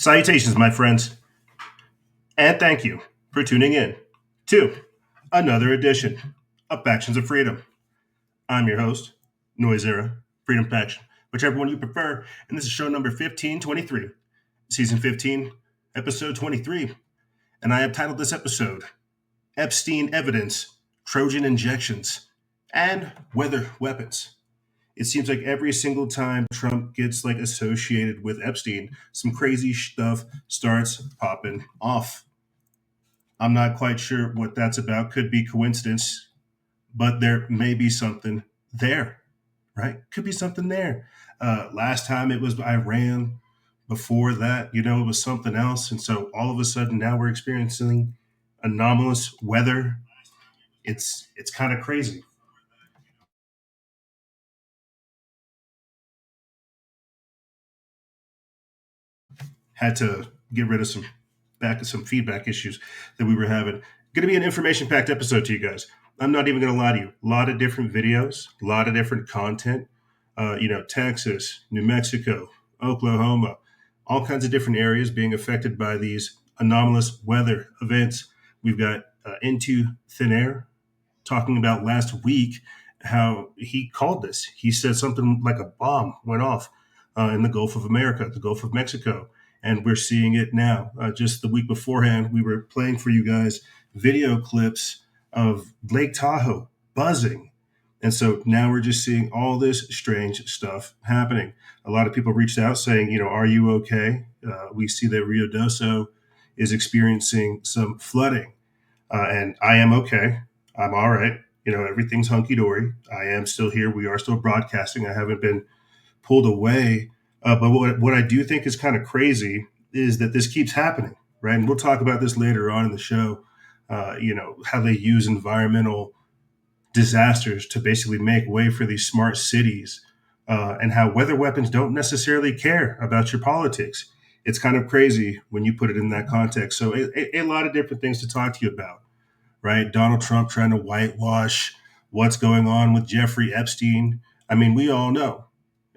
Salutations, my friends, and thank you for tuning in to another edition of Factions of Freedom. I'm your host, Noise Era, Freedom Faction, whichever one you prefer, and this is show number 1523, season 15, episode 23, and I have titled this episode, Epstein Evidence, Trojan Injections, and Weather Weapons. It seems like every single time Trump gets associated with Epstein, some crazy stuff starts popping off. I'm not quite sure what that's about. Could be coincidence, but there may be something there, right? Could be something there. Last time it was Iran. Before that, it was something else. And so all of a sudden now we're experiencing anomalous weather. It's kind of crazy. Had to get rid of some feedback issues that we were having. Going to be an information packed episode to you guys. I'm not even going to lie to you. A lot of different videos, a lot of different content. Texas, New Mexico, Oklahoma, all kinds of different areas being affected by these anomalous weather events. We've got Into Thin Air talking about last week how he called this. He said something like a bomb went off in the Gulf of America, the Gulf of Mexico. And we're seeing it now. Just the week beforehand, we were playing for you guys video clips of Lake Tahoe buzzing. And so now we're just seeing all this strange stuff happening. A lot of people reached out saying, are you okay? We see that Rio Doso is experiencing some flooding. And I am okay. I'm all right. Everything's hunky dory. I am still here. We are still broadcasting. I haven't been pulled away. But what I do think is kind of crazy is that this keeps happening, right? And we'll talk about this later on in the show, how they use environmental disasters to basically make way for these smart cities and how weather weapons don't necessarily care about your politics. It's kind of crazy when you put it in that context. So a lot of different things to talk to you about, right? Donald Trump trying to whitewash what's going on with Jeffrey Epstein. I mean, we all know.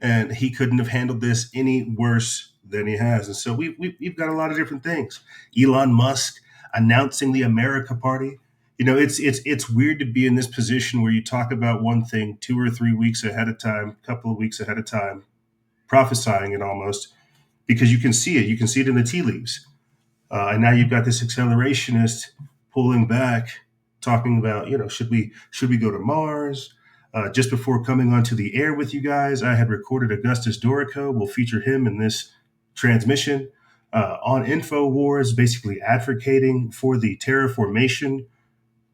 And he couldn't have handled this any worse than he has. And so we've got a lot of different things. Elon Musk announcing the America Party. It's weird to be in this position where you talk about one thing 2 or 3 weeks ahead of time, a couple of weeks ahead of time, prophesying it almost, because you can see it. You can see it in the tea leaves. And now you've got this accelerationist pulling back, talking about, should we go to Mars? Just before coming onto the air with you guys, I had recorded Augustus Doricko. We'll feature him in this transmission on InfoWars, basically advocating for the terraformation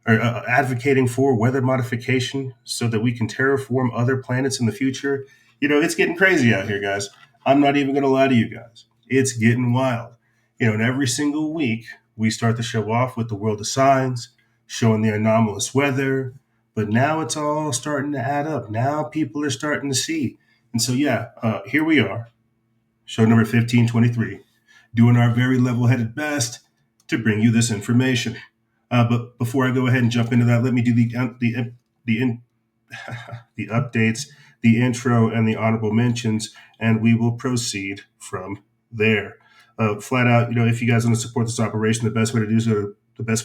or advocating for weather modification so that we can terraform other planets in the future. It's getting crazy out here, guys. I'm not even going to lie to you guys. It's getting wild. And every single week we start the show off with the world of signs, showing the anomalous weather. But now it's all starting to add up. Now people are starting to see. And so, here we are, show number 1523, doing our very level-headed best to bring you this information. But before I go ahead and jump into that, let me do the updates, the intro, and the honorable mentions, and we will proceed from there. Flat out, if you guys want to support this operation, the best way to do so is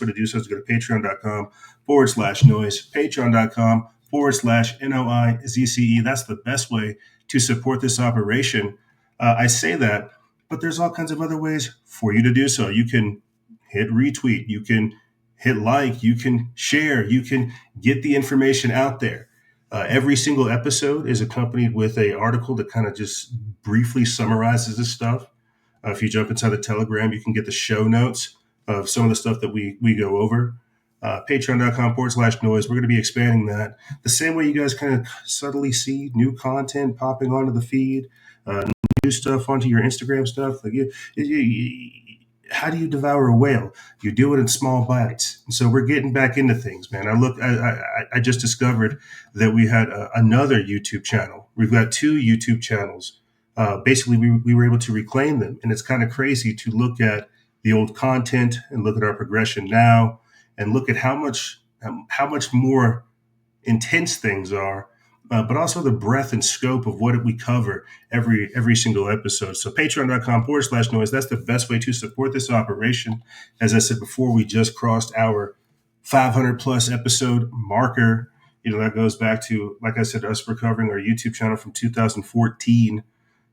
go to patreon.com/noise, patreon.com/NOIZCE. That's the best way to support this operation. I say that, but there's all kinds of other ways for you to do so. You can hit retweet, you can hit like, you can share, you can get the information out there. Every single episode is accompanied with an article that kind of just briefly summarizes this stuff. If you jump inside the Telegram, you can get the show notes of some of the stuff that we go over. Patreon.com/noise. We're going to be expanding that the same way you guys kind of subtly see new content popping onto the feed, new stuff onto your Instagram stuff. How do you devour a whale? You do it in small bites. And so we're getting back into things, man. I just discovered that we had another YouTube channel. We've got 2 YouTube channels. Basically, we were able to reclaim them. And it's kind of crazy to look at the old content and look at our progression now and look at how much more intense things are but also the breadth and scope of what we cover every single episode. So patreon.com/noise. That's the best way to support this operation. As I said before, we just crossed our 500 plus episode marker. That goes back to, like I said, us recovering our YouTube channel from 2014.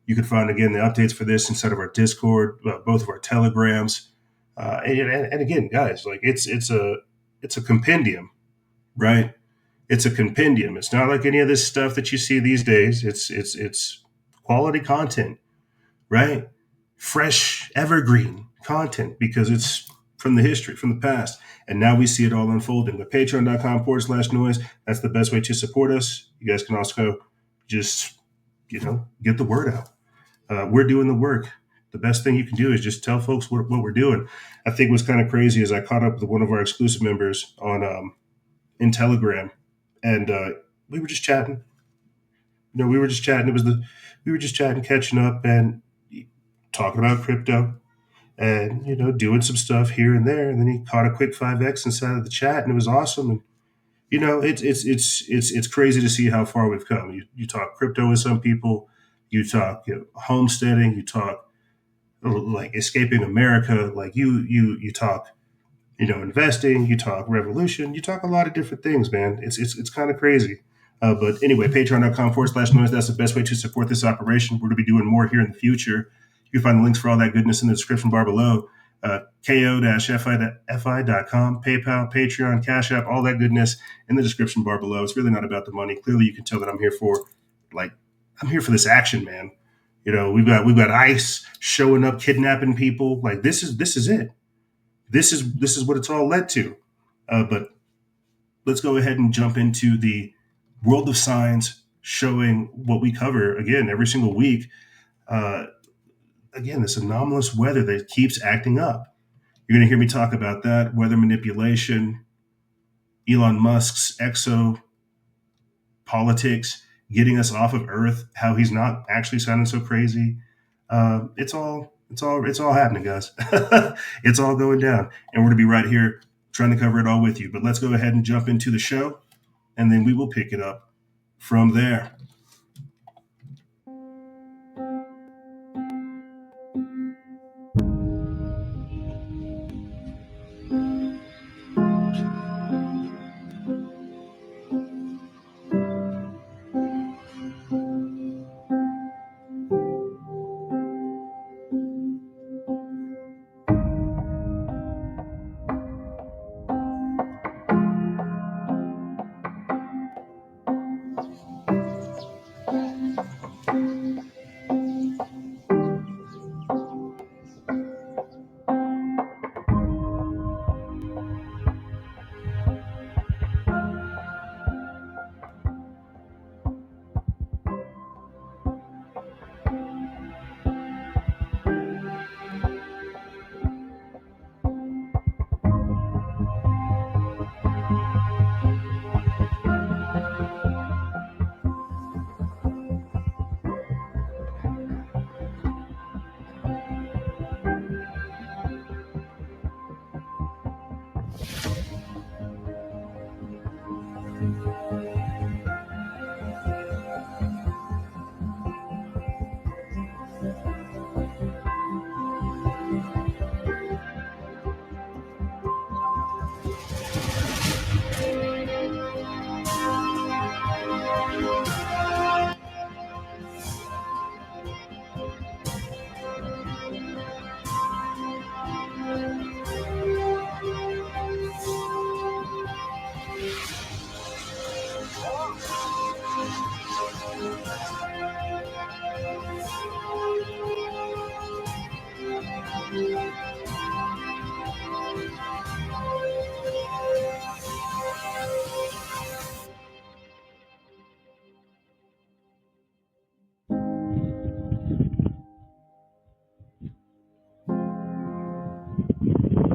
You can find, again, the updates for this inside of our Discord, both of our Telegrams. And again, guys, like it's a compendium, right? It's a compendium. It's not like any of this stuff that you see these days. It's quality content, right? Fresh, evergreen content, because it's from the history, from the past. And now we see it all unfolding. But patreon.com/noise, that's the best way to support us. You guys can also just, get the word out. We're doing the work. The best thing you can do is just tell folks what we're doing. I think what's kind of crazy is I caught up with one of our exclusive members on in Telegram, and we were just chatting. We were just chatting. We were just chatting, catching up, and talking about crypto, and doing some stuff here and there. And then he caught a quick 5x inside of the chat, and it was awesome. And it's crazy to see how far we've come. You talk crypto with some people, you talk homesteading, you talk like escaping America, like you talk investing, you talk revolution, you talk a lot of different things, man. It's kind of crazy. But anyway, patreon.com/noise. That's the best way to support this operation. We're going to be doing more here in the future. You can find the links for all that goodness in the description bar below. ko-fi.com, PayPal, Patreon, Cash App, all that goodness in the description bar below. It's really not about the money. Clearly, you can tell that I'm here for this action, man. We've got ICE showing up, kidnapping people. Like this is it. This is what it's all led to. But let's go ahead and jump into the world of science, showing what we cover again every single week. Again, this anomalous weather that keeps acting up. You're going to hear me talk about that, weather manipulation, Elon Musk's exo politics, getting us off of Earth, how he's not actually sounding so crazy. It's all happening, guys. It's all going down, and we're going to be right here trying to cover it all with you. But let's go ahead and jump into the show, and then we will pick it up from there.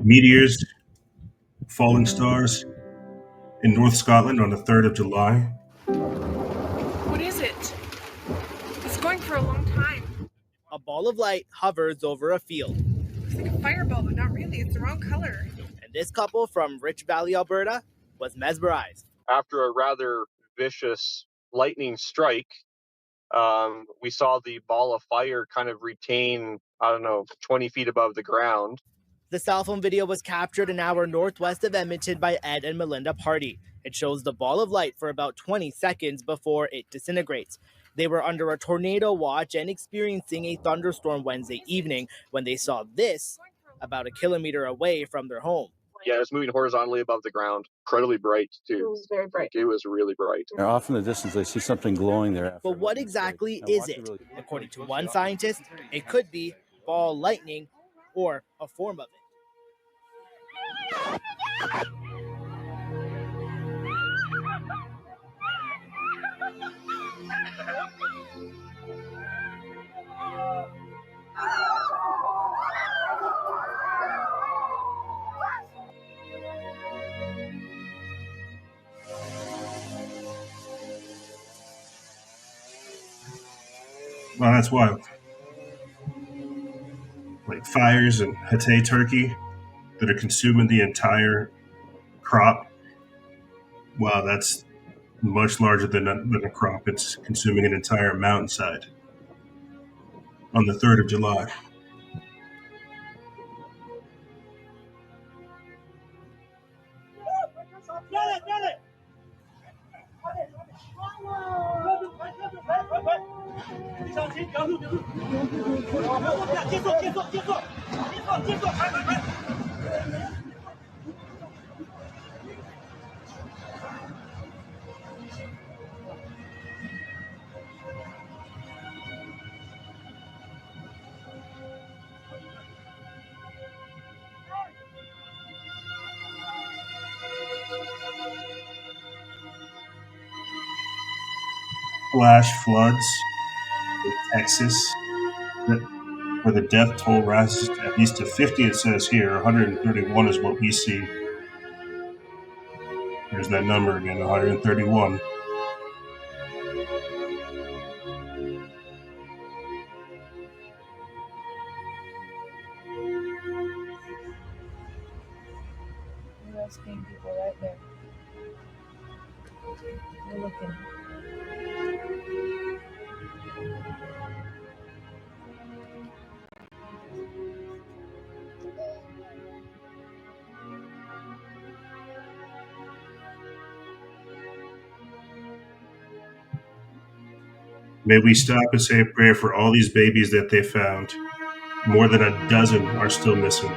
Meteors, falling stars in North Scotland on the 3rd of July. What is it? It's going for a long time. A ball of light hovers over a field. Looks like a fireball, but not really. It's the wrong color. And this couple from Rich Valley, Alberta, was mesmerized. After a rather vicious lightning strike, we saw the ball of fire kind of retain, 20 feet above the ground. The cell phone video was captured an hour northwest of Edmonton by Ed and Melinda Party. It shows the ball of light for about 20 seconds before it disintegrates. They were under a tornado watch and experiencing a thunderstorm Wednesday evening when they saw this about a kilometer away from their home. Yeah, it's moving horizontally above the ground. Incredibly bright, too. It was very bright. It was really bright. They're off in the distance. They see something glowing there. But what exactly is it? According to one scientist, it could be ball lightning or a form of it. Well, that's wild. Like fires and Hatay turkey that are consuming the entire crop. Wow, that's much larger than a crop. It's consuming an entire mountainside on the 3rd of July. Flash floods in Texas, where the death toll rises at least to 50, it says here. 131 is what we see. There's that number again, 131. We're asking people right there. We're looking. May we stop and say a prayer for all these babies that they found. More than a dozen are still missing.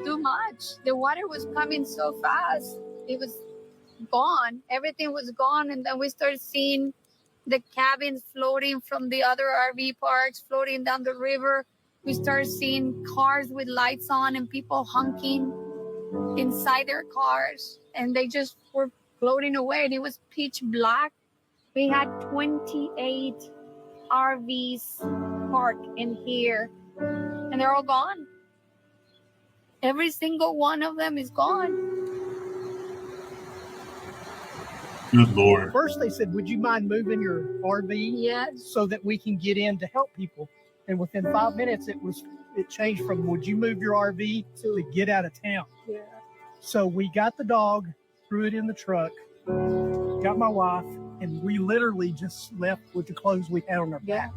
Do much. The water was coming so fast. It was gone. Everything was gone. And then we started seeing the cabins floating from the other RV parks, floating down the river. We started seeing cars with lights on and people honking inside their cars. And they just were floating away. And it was pitch black. We had 28 RVs parked in here. And they're all gone. Every single one of them is gone. Good Lord. First, they said, would you mind moving your RV Yes. so that we can get in to help people? And within 5 minutes, it changed from would you move your RV to get out of town? Yeah. So we got the dog, threw it in the truck, got my wife, and we literally just left with the clothes we had on our back.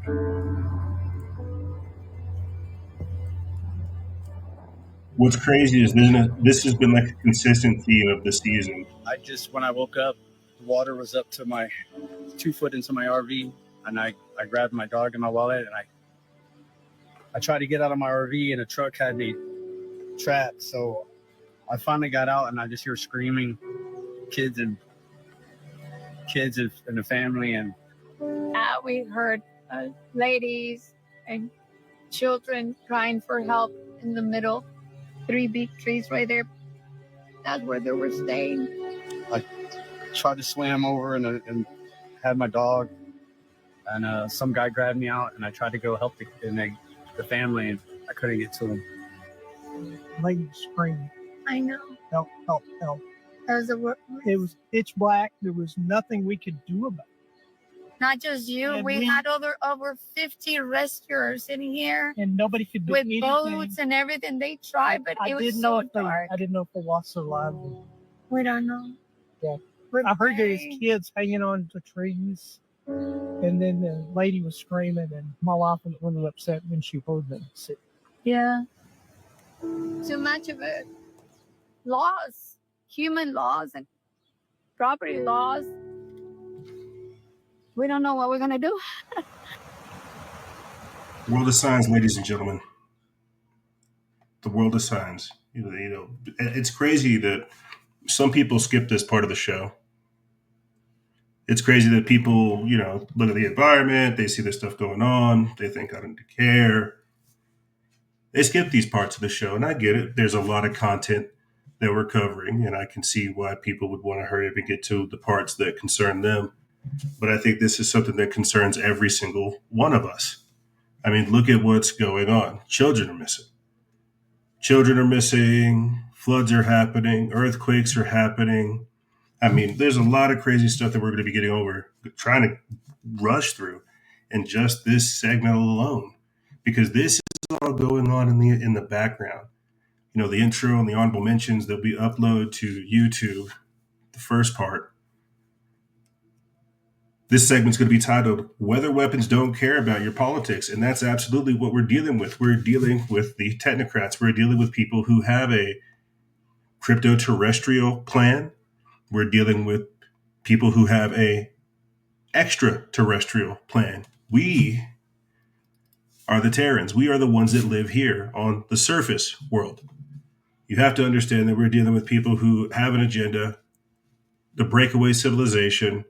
What's crazy is this has been like a consistent theme of the season. When I woke up, the water was up to my 2 foot into my RV, and I grabbed my dog and my wallet, and I tried to get out of my RV, and a truck had me trapped. So I finally got out, and I just hear screaming, kids and the family, and We heard ladies and children crying for help in the middle. 3 big trees right there. That's where they were staying. I tried to swim over and had my dog, and some guy grabbed me out, and I tried to go help the family, and I couldn't get to him. Lady screaming, I know. help, help, help. That was the worst. It was pitch black. There was nothing we could do about it. Not just you. And We we- had over 50 rescuers in here And nobody could do with anything. boats and everything. They tried, but I it was didn't so know if dark. I didn't know if they lost their lives. We don't know. Yeah. We're I heard there was praying. kids hanging on to trees, and then the lady was screaming, and my wife was a little upset when she heard them. Yeah. Too much of it. Laws, human laws and property laws. We don't know what we're gonna do. World of signs, ladies and gentlemen. The world of signs. You know, it's crazy that some people skip this part of the show. It's crazy that people, you know, look at the environment, they see this stuff going on, they think I don't care. They skip these parts of the show, and I get it. There's a lot of content that we're covering, and I can see why people would want to hurry up and get to the parts that concern them. But I think this is something that concerns every single one of us. I mean, look at what's going on. Children are missing. Children are missing. Floods are happening. Earthquakes are happening. I mean, there's a lot of crazy stuff that we're going to be getting over, trying to rush through in just this segment alone, because this is all going on in the background. You know, the intro and the honorable mentions that we upload to YouTube, the first part. This segment's going to be titled "Weather Weapons Don't Care About Your Politics," and that's absolutely what we're dealing with. We're dealing with the technocrats. We're dealing with people who have a crypto-terrestrial plan. We're dealing with people who have a extraterrestrial plan. We are the Terrans. We are the ones that live here on the surface world. You have to understand that we're dealing with people who have an agenda, the breakaway civilization,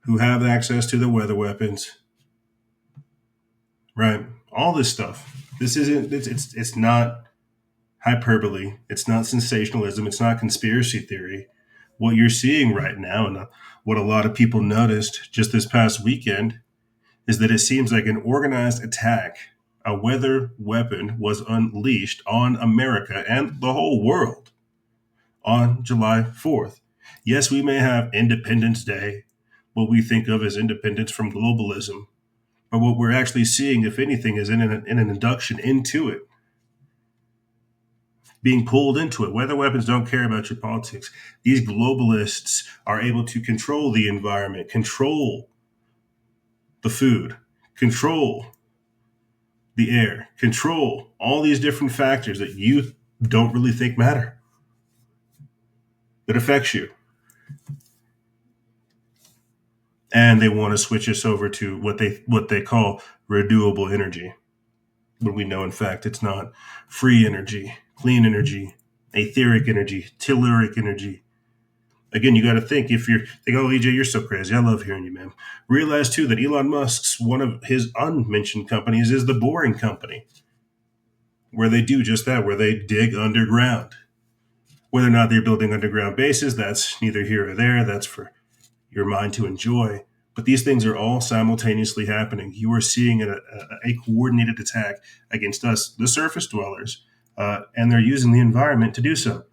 who have access to the weather weapons, right? All this stuff. This isn't, it's not hyperbole. It's not sensationalism. It's not conspiracy theory. What you're seeing right now, and what a lot of people noticed just this past weekend, is that it seems like an organized attack, a weather weapon was unleashed on America and the whole world on July 4th. Yes, we may have Independence Day, what we think of as independence from globalism, but what we're actually seeing, if anything, is in an induction into it, being pulled into it. Weather weapons don't care about your politics. These globalists are able to control the environment, control the food, control the air, control all these different factors that you don't really think matter, that affects you. And they want to switch us over to what they call renewable energy, when we know, in fact, it's not. Free energy, clean energy, etheric energy, telluric energy. Again, you got to think, if you're think, oh, EJ, you're so crazy. I love hearing you, man. Realize too that Elon Musk's, one of his unmentioned companies is the Boring Company, where they do just that, where they dig underground. Whether or not they're building underground bases, that's neither here or there. That's for your mind to enjoy. But these things are all simultaneously happening. You are seeing a coordinated attack against us, the surface dwellers, and they're using the environment to do so.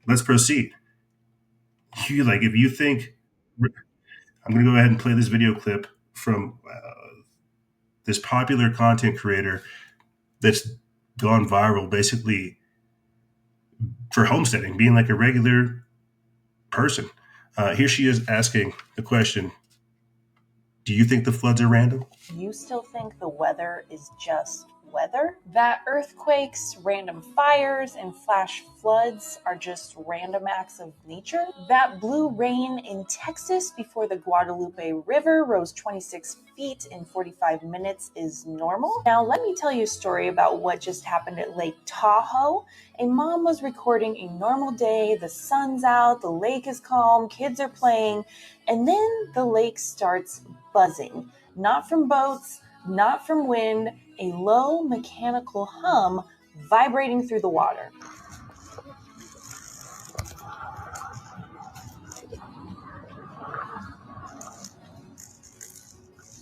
Let's proceed. If you think, I'm going to go ahead and play this video clip from this popular content creator that's gone viral, basically for homesteading, being like a regular person. Here she is asking the question, do you think the floods are random? You still think the weather is just weather? That earthquakes, random fires, and flash floods are just random acts of nature? That blue rain in Texas before the Guadalupe River rose 26 feet in 45 minutes is normal? Now, let me tell you a story about what just happened at Lake Tahoe. A mom was recording a normal day. The sun's out, the lake is calm, kids are playing, and then the lake starts buzzing. Not from boats, not from wind, a low mechanical hum vibrating through the water.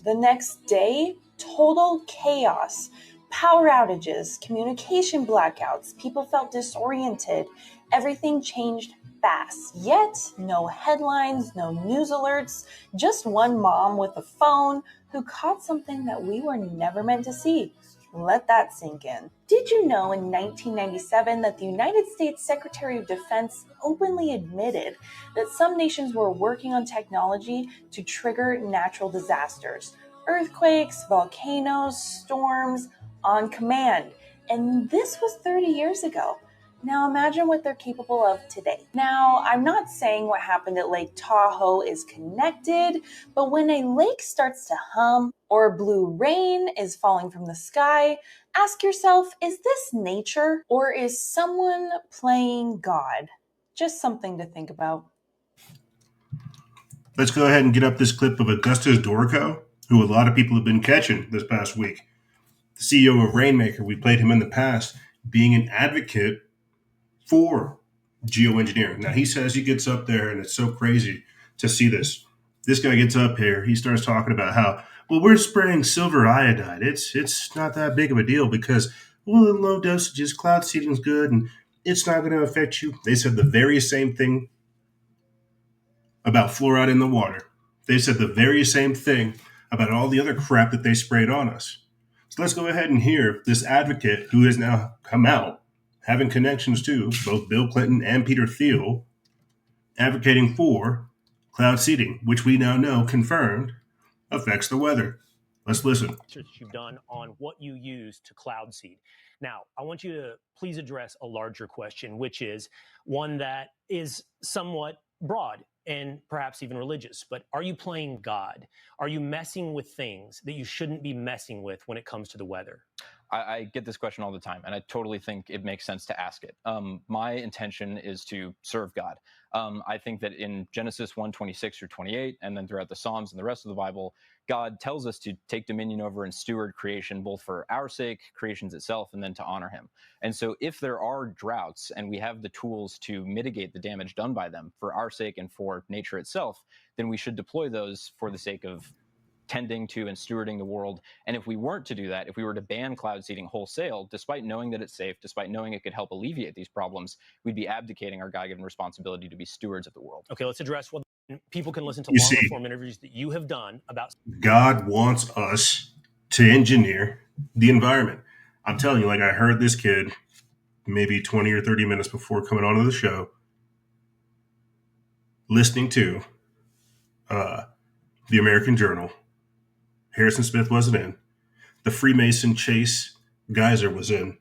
The next day, total chaos. Power outages, communication blackouts, people felt disoriented. Everything changed fast. Yet, no headlines, no news alerts, just one mom with a phone who caught something that we were never meant to see. Let that sink in. Did you know in 1997 that the United States Secretary of Defense openly admitted that some nations were working on technology to trigger natural disasters? Earthquakes, volcanoes, storms, on command. And this was 30 years ago. Now imagine what they're capable of today. Now, I'm not saying what happened at Lake Tahoe is connected, but when a lake starts to hum or blue rain is falling from the sky, ask yourself, is this nature or is someone playing God? Just something to think about. Let's go ahead and get up this clip of Augustus Doricko, who a lot of people have been catching this past week. The CEO of Rainmaker, we played him in the past, being an advocate for geoengineering. Now, he says he gets up there, and it's so crazy to see this. This guy gets up here, he starts talking about how, well, we're spraying silver iodide. It's not that big of a deal because, well, in low dosages, cloud seeding's good, and it's not going to affect you. They said the very same thing about fluoride in the water. They said the very same thing about all the other crap that they sprayed on us. So let's go ahead and hear this advocate who has now come out, having connections to both Bill Clinton and Peter Thiel, advocating for cloud seeding, which we now know confirmed affects the weather. Let's listen. Research you've done on what you use to cloud seed. Now, I want you to please address a larger question, which is one that is somewhat broad and perhaps even religious, but are you playing God? Are you messing with things that you shouldn't be messing with when it comes to the weather? I get this question all the time, and I totally think it makes sense to ask it. My intention is to serve God. I think that in Genesis 1:26 through 28, and then throughout the Psalms and the rest of the Bible, God tells us to take dominion over and steward creation, both for our sake, creation's itself, and then to honor him. And so if there are droughts and we have the tools to mitigate the damage done by them for our sake and for nature itself, then we should deploy those for the sake of tending to and stewarding the world. And if we weren't to do that, if we were to ban cloud seeding wholesale, despite knowing that it's safe, despite knowing it could help alleviate these problems, we'd be abdicating our God-given responsibility to be stewards of the world. Okay, let's address what people can listen to You longer see, form interviews that you have done about. God wants us to engineer the environment. I'm telling you, like I heard this kid maybe 20 or 30 minutes before coming onto the show, listening to the American Journal. Harrison Smith wasn't in. The Freemason Chase Geyser was in.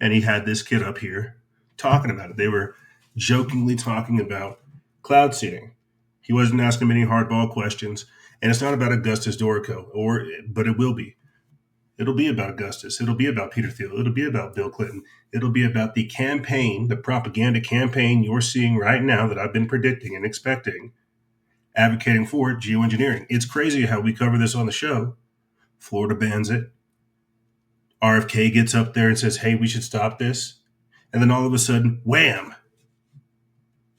And he had this kid up here talking about it. They were jokingly talking about cloud seeding. He wasn't asking him any hardball questions. And it's not about Augustus Doricko, but it will be. It'll be about Augustus. It'll be about Peter Thiel. It'll be about Bill Clinton. It'll be about the campaign, the propaganda campaign you're seeing right now that I've been predicting and expecting, advocating for geoengineering. It's crazy how we cover this on the show. Florida bans it. RFK gets up there and says, hey, we should stop this. And then all of a sudden, wham!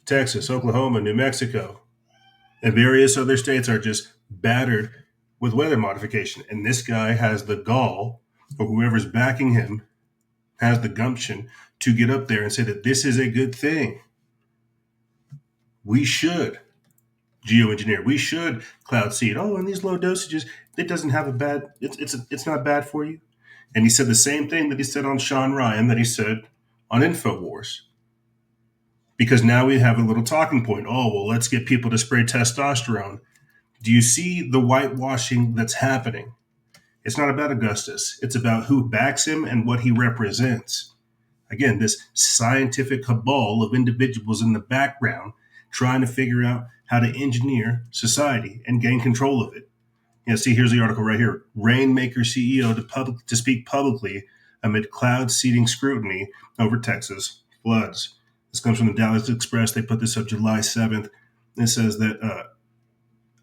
Texas, Oklahoma, New Mexico, and various other states are just battered with weather modification. And this guy has the gall, or whoever's backing him has the gumption to get up there and say that this is a good thing. We should geoengineer. We should cloud seed. Oh, in these low dosages, it doesn't have a bad, it's not bad for you. And he said the same thing that he said on Sean Ryan, that he said on InfoWars. Because now we have a little talking point. Oh, well, let's get people to spray testosterone. Do you see the whitewashing that's happening? It's not about Augustus. It's about who backs him and what he represents. Again, this scientific cabal of individuals in the background trying to figure out how to engineer society and gain control of it. Yeah, see, here's the article right here. Rainmaker CEO to speak publicly amid cloud seeding scrutiny over Texas floods. This comes from the Dallas Express. They put this up July 7th. It says that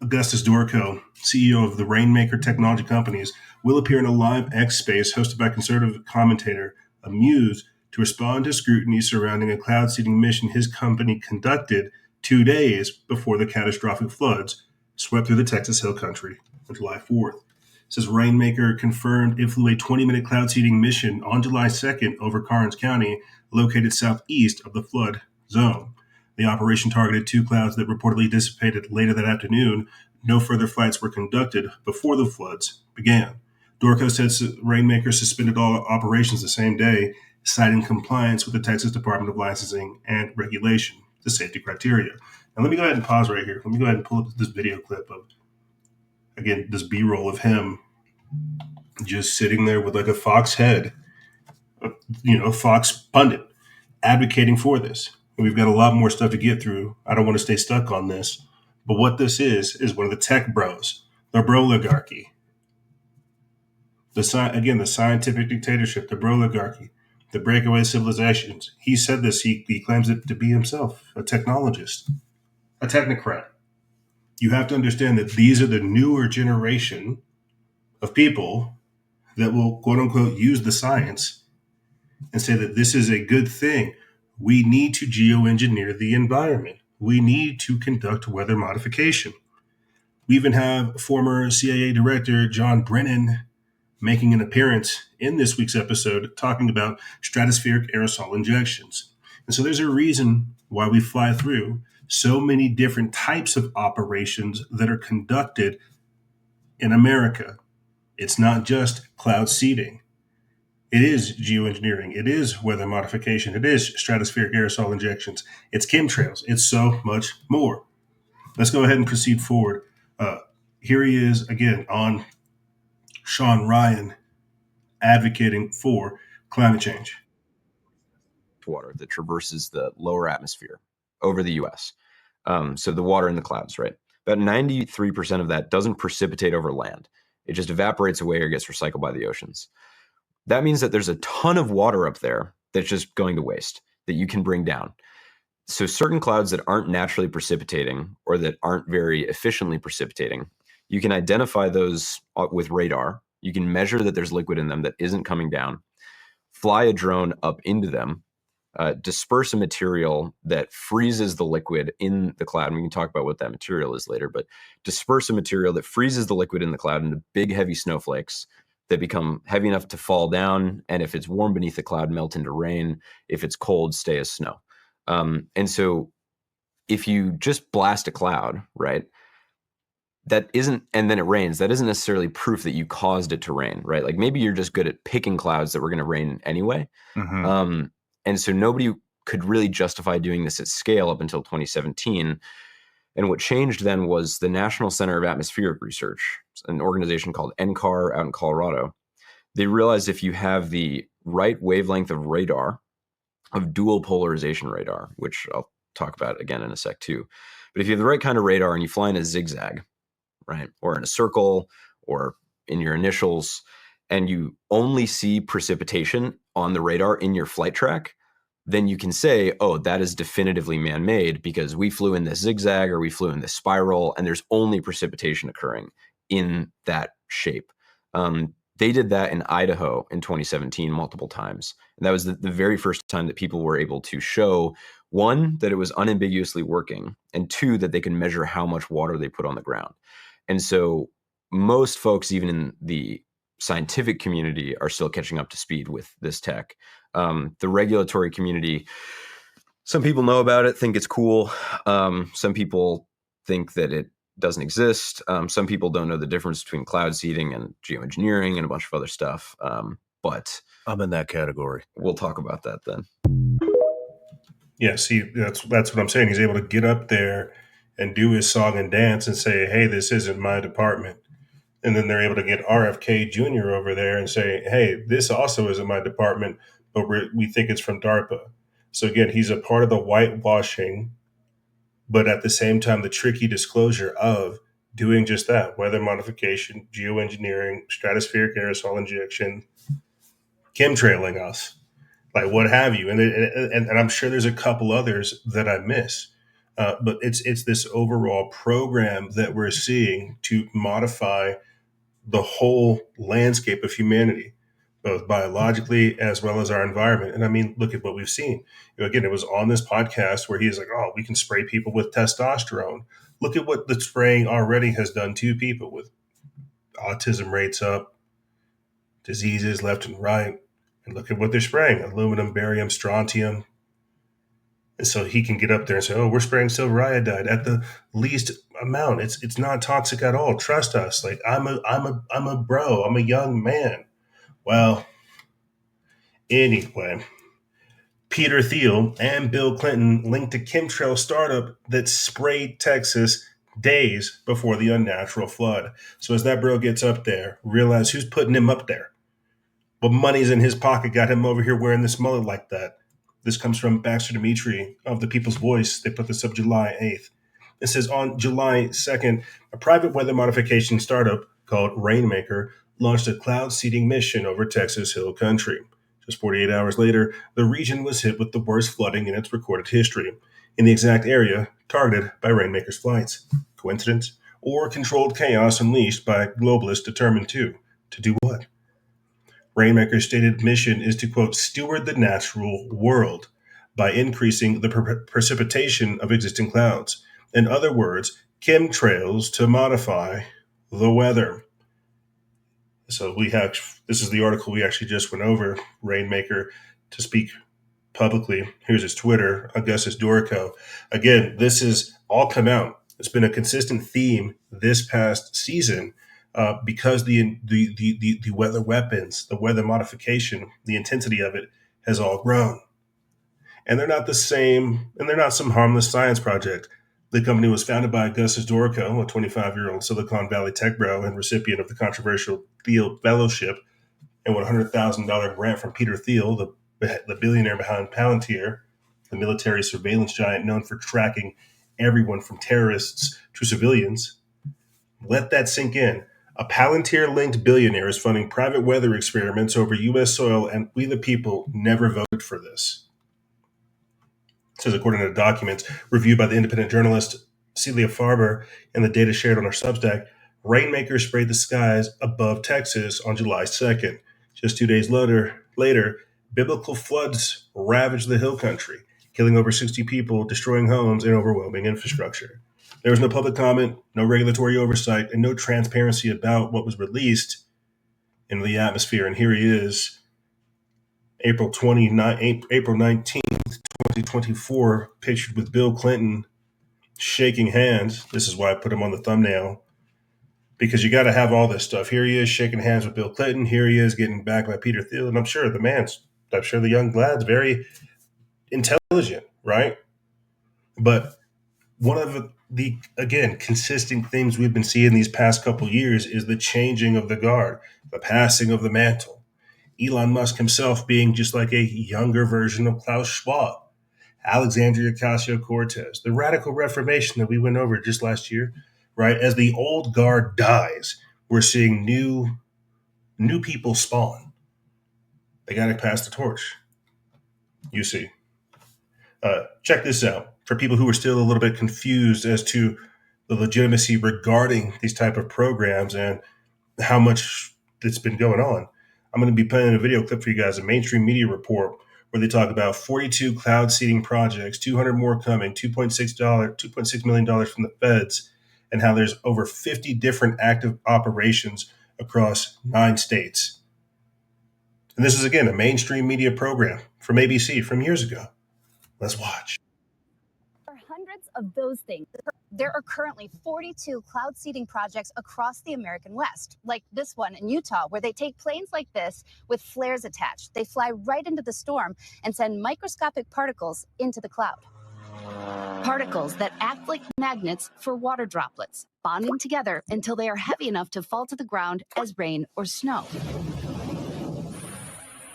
Augustus Doricko, CEO of the Rainmaker technology companies, will appear in a live X space hosted by conservative commentator Amuse to respond to scrutiny surrounding a cloud seeding mission his company conducted 2 days before the catastrophic floods swept through the Texas Hill Country on July 4th. says Rainmaker confirmed it flew a 20-minute cloud seeding mission on July 2nd over Karnes County, located southeast of the flood zone. The operation targeted 2 clouds that reportedly dissipated later that afternoon. No further flights were conducted before the floods began. Doricko said Rainmaker suspended all operations the same day, citing compliance with the Texas Department of Licensing and Regulation, the safety criteria. Now, let me go ahead and pause right here. Let me go ahead and pull up this video clip of, again, this B-roll of him just sitting there with like a fox head, a fox pundit, advocating for this. And we've got a lot more stuff to get through. I don't want to stay stuck on this. But what this is one of the tech bros, the broligarchy. The scientific dictatorship, the broligarchy, the breakaway civilizations. He said this, he claims it to be himself, a technologist, a technocrat. You have to understand that these are the newer generation of people that will, quote unquote, use the science and say that this is a good thing. We need to geoengineer the environment. We need to conduct weather modification. We even have former CIA Director John Brennan making an appearance in this week's episode talking about stratospheric aerosol injections. And so there's a reason why we fly through so many different types of operations that are conducted in America. It's not just cloud seeding. It is geoengineering. It is weather modification. It is stratospheric aerosol injections. It's chemtrails. It's so much more. Let's go ahead and proceed forward. Here he is again on Sean Ryan advocating for climate change. Water that traverses the lower atmosphere over the U.S. So the water in the clouds, right? About 93% of that doesn't precipitate over land. It just evaporates away or gets recycled by the oceans. That means that there's a ton of water up there that's just going to waste that you can bring down. So certain clouds that aren't naturally precipitating or that aren't very efficiently precipitating, you can identify those with radar. You can measure that there's liquid in them that isn't coming down, fly a drone up into them, disperse a material that freezes the liquid in the cloud. And we can talk about what that material is later, but disperse a material that freezes the liquid in the cloud into big, heavy snowflakes that become heavy enough to fall down. And if it's warm beneath the cloud, melt into rain. If it's cold, stay as snow. And so if you just blast a cloud, right, that isn't, and then it rains, that isn't necessarily proof that you caused it to rain, right? Like maybe you're just good at picking clouds that were going to rain anyway. Mm-hmm. And so nobody could really justify doing this at scale up until 2017. And what changed then was the National Center of Atmospheric Research, an organization called NCAR out in Colorado. They realized if you have the right wavelength of radar, of dual polarization radar, which I'll talk about again in a sec too. But if you have the right kind of radar and you fly in a zigzag, right, or in a circle or in your initials, and you only see precipitation on the radar in your flight track, then you can say, oh, that is definitively man-made because we flew in this zigzag or we flew in this spiral and there's only precipitation occurring in that shape. They did that in Idaho in 2017 multiple times. And that was the very first time that people were able to show, one, that it was unambiguously working, and two, that they can measure how much water they put on the ground. And so most folks, even in the scientific community, are still catching up to speed with this tech. The regulatory community, some people know about it, think it's cool. Some people think that it doesn't exist. Some people don't know the difference between cloud seeding and geoengineering and a bunch of other stuff. But I'm in that category. We'll talk about that then. Yeah, see, that's what I'm saying. He's able to get up there and do his song and dance and say, hey, this isn't my department. And then they're able to get RFK Jr. over there and say, hey, this also isn't my department, but we think it's from DARPA. So again, he's a part of the whitewashing, but at the same time, the tricky disclosure of doing just that, weather modification, geoengineering, stratospheric aerosol injection, chemtrailing us, like what have you. And I'm sure there's a couple others that I miss. But it's this overall program that we're seeing to modify the whole landscape of humanity, both biologically as well as our environment. And I mean, look at what we've seen. Again, it was on this podcast where he's like, oh, we can spray people with testosterone. Look at what the spraying already has done to people with autism rates up, diseases left and right. And look at what they're spraying: aluminum, barium, strontium. And so he can get up there and say, "Oh, we're spraying silver iodide at the least amount. It's not toxic at all. Trust us. Like I'm a bro. I'm a young man." Well, anyway, Peter Thiel and Bill Clinton linked a chemtrail startup that sprayed Texas days before the unnatural flood. So as that bro gets up there, realize who's putting him up there. What money's in his pocket got him over here wearing this mullet like that. This comes from Baxter Dimitri of the People's Voice. They put this up July 8th. It says on July 2nd, a private weather modification startup called Rainmaker launched a cloud seeding mission over Texas Hill Country. Just 48 hours later, the region was hit with the worst flooding in its recorded history, in the exact area targeted by Rainmaker's flights. Coincidence? Or controlled chaos unleashed by globalists determined to do what? Rainmaker's stated mission is to, quote, steward the natural world by increasing the precipitation of existing clouds. In other words, chemtrails to modify the weather. So this is the article we actually just went over. Rainmaker to speak publicly. Here's his Twitter, Augustus Doricko. Again, this is all come out. It's been a consistent theme this past season because the weather weapons, the weather modification, the intensity of it has all grown. And they're not the same, and they're not some harmless science project. The company was founded by Augustus Doricko, a 25-year-old Silicon Valley tech bro and recipient of the controversial Thiel Fellowship, and won a $100,000 grant from Peter Thiel, the billionaire behind Palantir, the military surveillance giant known for tracking everyone from terrorists to civilians. Let that sink in. A Palantir-linked billionaire is funding private weather experiments over U.S. soil, and we the people never voted for this. It says, according to documents reviewed by the independent journalist Celia Farber and the data shared on our Substack, Rainmaker sprayed the skies above Texas on July 2nd. Just 2 days later, biblical floods ravaged the hill country, killing over 60 people, destroying homes, and overwhelming infrastructure. There was no public comment, no regulatory oversight, and no transparency about what was released into the atmosphere. And here he is, April 19th, 2024, pictured with Bill Clinton shaking hands. This is why I put him on the thumbnail, because you got to have all this stuff. Here he is shaking hands with Bill Clinton. Here he is getting back by Peter Thiel. And I'm sure the young lad's very intelligent, right? But one of the, again, consistent themes we've been seeing these past couple years is the changing of the guard, the passing of the mantle. Elon Musk himself being just like a younger version of Klaus Schwab, Alexandria Ocasio-Cortez, the radical reformation that we went over just last year, right? As the old guard dies, we're seeing new people spawn. They got to pass the torch. You see. Check this out. For people who are still a little bit confused as to the legitimacy regarding these type of programs and how much that's been going on, I'm going to be playing a video clip for you guys, a mainstream media report where they talk about 42 cloud seeding projects, 200 more coming, $2.6 million from the feds, and how there's over 50 different active operations across 9 states. And this is, again, a mainstream media program from ABC from years ago. Let's watch. There are hundreds of those things. There are currently 42 cloud seeding projects across the American West, like this one in Utah, where they take planes like this with flares attached. They fly right into the storm and send microscopic particles into the cloud. Particles that act like magnets for water droplets, bonding together until they are heavy enough to fall to the ground as rain or snow.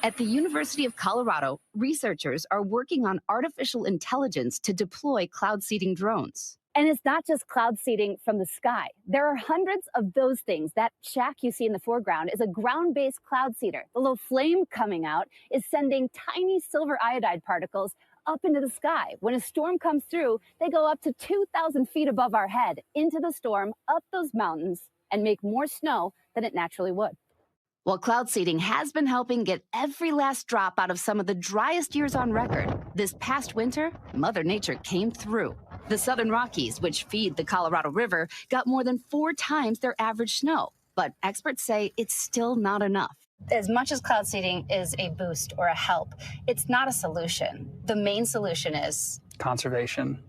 At the University of Colorado, researchers are working on artificial intelligence to deploy cloud seeding drones. And it's not just cloud seeding from the sky. There are hundreds of those things. That shack you see in the foreground is a ground-based cloud seeder. The little flame coming out is sending tiny silver iodide particles up into the sky. When a storm comes through, they go up to 2,000 feet above our head, into the storm, up those mountains, and make more snow than it naturally would. While cloud seeding has been helping get every last drop out of some of the driest years on record, this past winter, Mother Nature came through. The Southern Rockies, which feed the Colorado River, got more than 4 times their average snow. But experts say it's still not enough. As much as cloud seeding is a boost or a help, it's not a solution. The main solution is Conservation.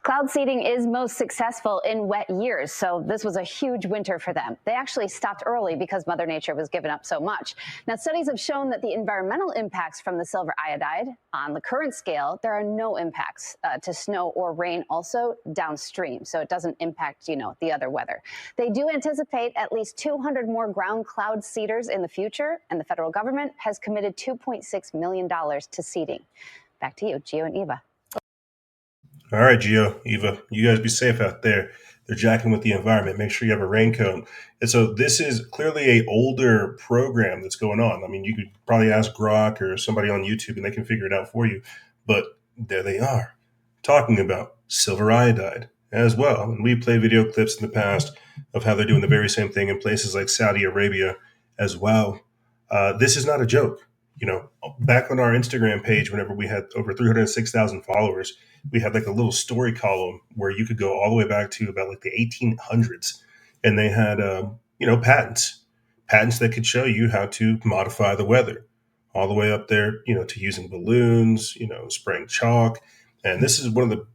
cloud seeding is most successful in wet years, so this was a huge winter for them. They actually stopped early because Mother Nature was giving up so much. Now, studies have shown that the environmental impacts from the silver iodide, on the current scale, there are no impacts to snow or rain also downstream, so it doesn't impact, the other weather. They do anticipate at least 200 more ground cloud seeders in the future, and the federal government has committed $2.6 million to seeding. Back to you, Gio and Eva. All right, Gio, Eva, you guys be safe out there. They're jacking with the environment. Make sure you have a raincoat. And so this is clearly a older program that's going on. I mean, you could probably ask Grok or somebody on YouTube and they can figure it out for you. But there they are, talking about silver iodide as well. And we played video clips in the past of how they're doing the very same thing in places like Saudi Arabia as well. This is not a joke. Back on our Instagram page, whenever we had over 306,000 followers, we had like a little story column where you could go all the way back to about like the 1800s. And they had, patents that could show you how to modify the weather all the way up there, to using balloons, spraying chalk. And this is one of the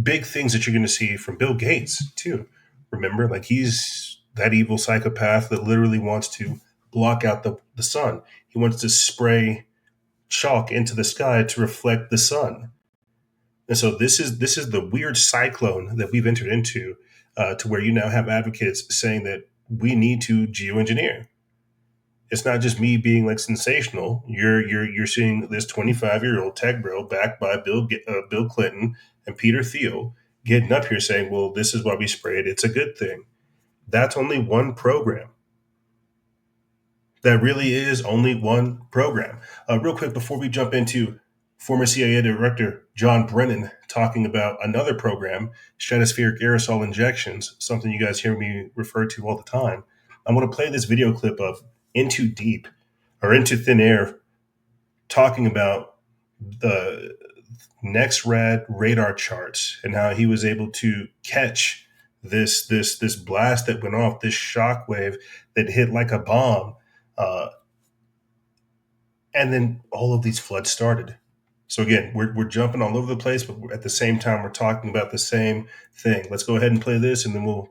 big things that you're going to see from Bill Gates too. Remember, like he's that evil psychopath that literally wants to block out the sun. He wants to spray chalk into the sky to reflect the sun. And so this is the weird cyclone that we've entered into, to where you now have advocates saying that we need to geoengineer. It's not just me being like sensational. You're seeing this 25-year-old tech bro backed by Bill Clinton and Peter Thiel getting up here saying, well, this is why we spray it. It's a good thing. That's only one program. That really is only one program. Real quick, before we jump into former CIA Director John Brennan talking about another program, stratospheric aerosol injections, something you guys hear me refer to all the time, I'm going to play this video clip of Into Thin Air talking about the NexRad radar charts and how he was able to catch this blast that went off, this shock wave that hit like a bomb. And then all of these floods started. So again, we're jumping all over the place, but at the same time, we're talking about the same thing. Let's go ahead and play this, and then we'll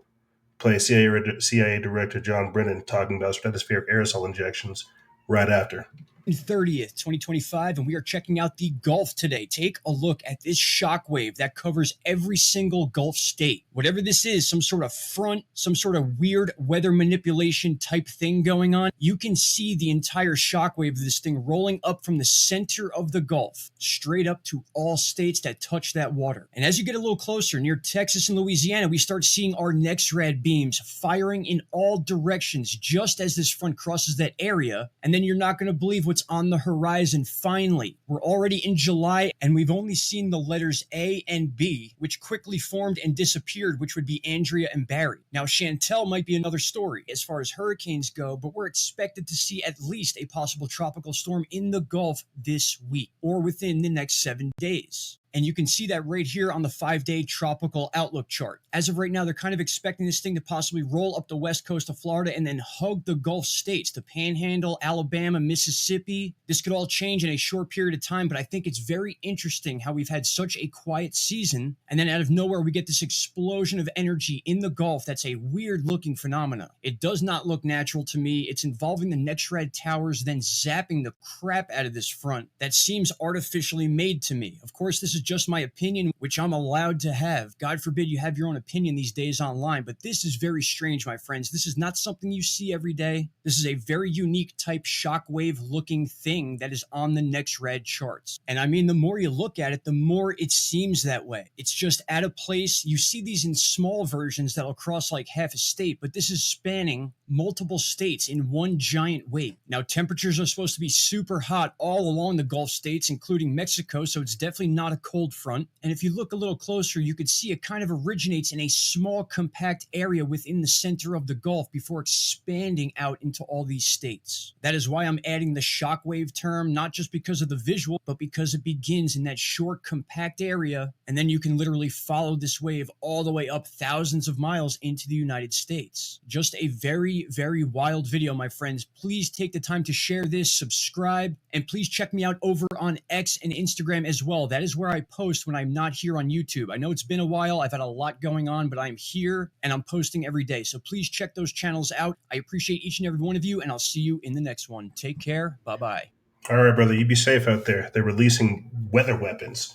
play CIA Director John Brennan talking about stratospheric aerosol injections right after. 30th, 2025, and we are checking out the Gulf today. Take a look at this shockwave that covers every single Gulf state. Whatever this is, some sort of front, some sort of weird weather manipulation type thing going on, you can see the entire shockwave of this thing rolling up from the center of the Gulf, straight up to all states that touch that water. And as you get a little closer, near Texas and Louisiana, we start seeing our NexRad beams firing in all directions just as this front crosses that area. And then you're not going to believe what's on the horizon. Finally, we're already in July and we've only seen the letters A and B, which quickly formed and disappeared, which would be Andrea and Barry. Now, Chantel might be another story as far as hurricanes go, but we're expected to see at least a possible tropical storm in the Gulf this week or within the next 7 days. And you can see that right here on the 5-day tropical outlook chart. As of right now, they're kind of expecting this thing to possibly roll up the west coast of Florida and then hug the Gulf states, the Panhandle, Alabama, Mississippi. This could all change in a short period of time, but I think it's very interesting how we've had such a quiet season, and then out of nowhere, we get this explosion of energy in the Gulf. That's a weird-looking phenomena. It does not look natural to me. It's involving the NexRad towers, then zapping the crap out of this front. That seems artificially made to me. Of course, this is just my opinion, which I'm allowed to have. God forbid you have your own opinion these days online, but this is very strange, my friends. This is not something you see every day. This is a very unique type shockwave looking thing that is on the NexRad charts. And I mean, the more you look at it, the more it seems that way. It's just at a place. You see these in small versions that'll cross like half a state, but this is spanning multiple states in one giant wave. Now, temperatures are supposed to be super hot all along the Gulf states, including Mexico, so it's definitely not a cold front. And if you look a little closer, you could see it kind of originates in a small, compact area within the center of the Gulf before expanding out into all these states. That is why I'm adding the shockwave term, not just because of the visual, but because it begins in that short, compact area. And then you can literally follow this wave all the way up thousands of miles into the United States. Just a very, very wild video, my friends. Please take the time to share this, subscribe, and please check me out over on X and Instagram as well. That is where I post when I'm not here on YouTube. I know it's been a while. I've had a lot going on, but I'm here and I'm posting every day. So please check those channels out. I appreciate each and every one of you, and I'll see you in the next one. Take care. Bye-bye. All right, brother, you be safe out there. They're releasing weather weapons,